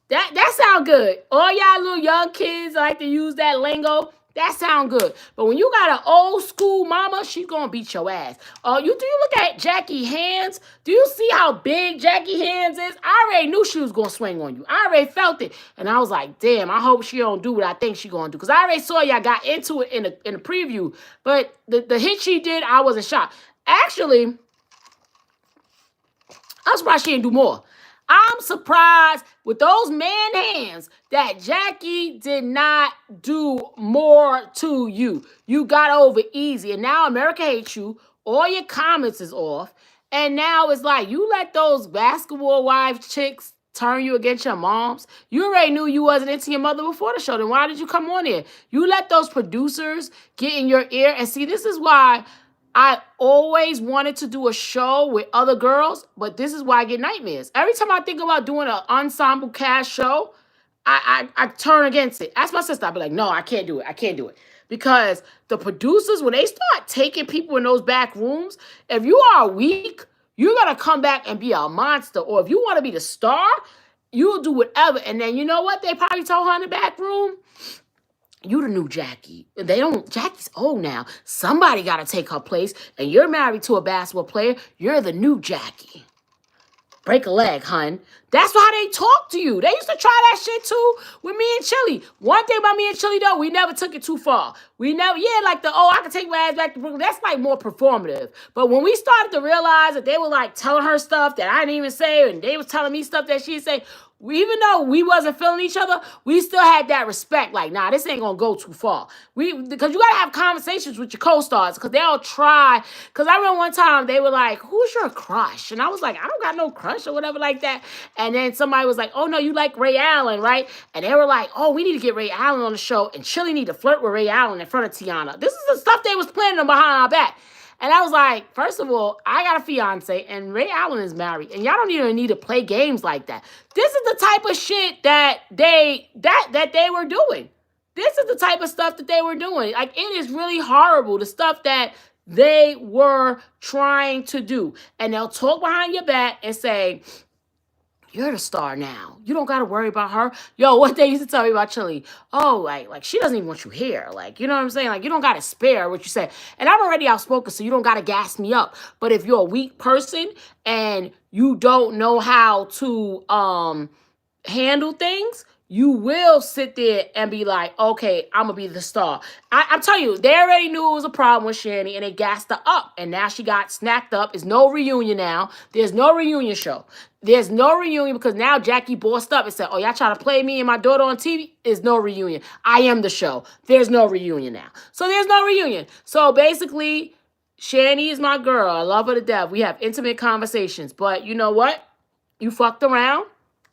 That sound good. All y'all little young kids like to use that lingo. That sound good. But when you got an old school mama, she's going to beat your ass. Do you look at Jackie hands? Do you see how big Jackie hands is? I already knew she was going to swing on you. I already felt it. And I was like, damn, I hope she don't do what I think she going to do. Because I already saw y'all got into it in the preview. But the hit she did, I wasn't shocked. Actually, I'm surprised she didn't do more. I'm surprised with those man hands that Jackie did not do more to you. You got over easy. And now America hates you. All your comments is off. And now it's like you let those basketball wife chicks turn you against your moms. You already knew you wasn't into your mother before the show. Then why did you come on here? You let those producers get in your ear. And see, this is why I always wanted to do a show with other girls, but this is why I get nightmares. Every time I think about doing an ensemble cast show, I turn against it. Ask my sister. I'll be like, no, I can't do it. I can't do it. Because the producers, when they start taking people in those back rooms, if you are weak, you're going to come back and be a monster. Or if you want to be the star, you'll do whatever. And then you know what they probably told her in the back room? You the new Jackie. Jackie's old now. Somebody got to take her place. And you're married to a basketball player. You're the new Jackie. Break a leg, hun. That's how they talk to you. They used to try that shit too with me and Chili. One thing about me and Chili though, we never took it too far. I can take my ass back to Brooklyn. That's like more performative. But when we started to realize that they were like telling her stuff that I didn't even say, and they was telling me stuff that she'd say, even though we wasn't feeling each other, we still had that respect. Like, nah, this ain't gonna go too far. Because you gotta have conversations with your co-stars, because they'll try. Because I remember one time they were like, "Who's your crush?" And I was like, "I don't got no crush," or whatever like that. And then somebody was like, "Oh no, you like Ray Allen, right?" And they were like, "Oh, we need to get Ray Allen on the show, and Chili need to flirt with Ray Allen in front of Tiana." This is the stuff they was planning behind our back. And I was like, first of all, I got a fiance and Ray Allen is married. And y'all don't even need to play games like that. This is the type of shit that they were doing. This is the type of stuff that they were doing. Like, it is really horrible, the stuff that they were trying to do. And they'll talk behind your back and say, you're the star now. You don't got to worry about her. Yo, what they used to tell me about Chili. Oh, like she doesn't even want you here. Like, you know what I'm saying? Like, you don't got to spare what you say. And I'm already outspoken, so you don't got to gas me up. But if you're a weak person and you don't know how to handle things, you will sit there and be like, okay, I'm going to be the star. I'm telling you, they already knew it was a problem with Shani, and they gassed her up. And now she got snacked up. There's no reunion now. There's no reunion show. There's no reunion because now Jackie bossed up and said, oh, y'all trying to play me and my daughter on TV? There's no reunion. I am the show. There's no reunion now. So there's no reunion. So basically, Shani is my girl. I love her to death. We have intimate conversations. But you know what? You fucked around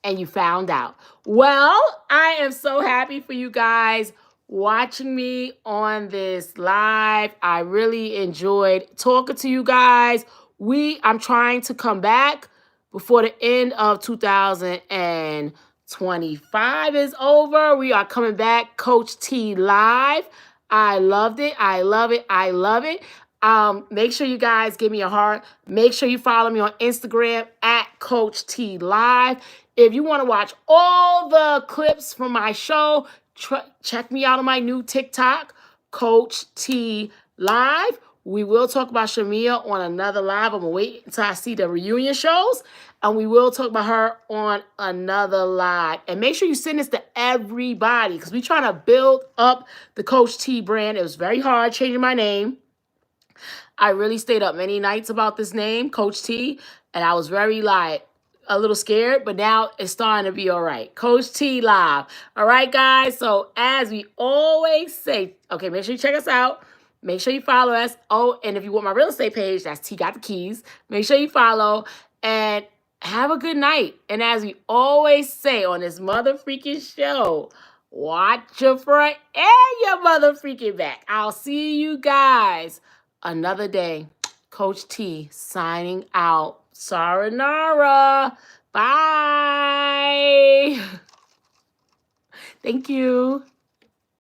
and you found out. Well, I am so happy for you guys watching me on this live. I really enjoyed talking to you guys. I'm trying to come back before the end of 2025 is over. We are coming back, Coach T Live. I loved it. I love it. I love it. Make sure you guys give me a heart. Make sure you follow me on Instagram at Coach T Live. If you want to watch all the clips from my show, check me out on my new TikTok, Coach T Live. We will talk about Shamia on another live. I'm going to wait until I see the reunion shows. And we will talk about her on another live. And make sure you send this to everybody because we're trying to build up the Coach T brand. It was very hard changing my name. I really stayed up many nights about this name, Coach T. And I was very like, a little scared, but now it's starting to be all right. Coach T live. All right, guys. So as we always say, okay, make sure you check us out. Make sure you follow us. Oh, and if you want my real estate page, that's T Got the Keys. Make sure you follow and have a good night. And as we always say on this mother freaking show, watch your front and your mother freaking back. I'll see you guys another day. Coach T signing out. Sayonara. Bye. Thank you.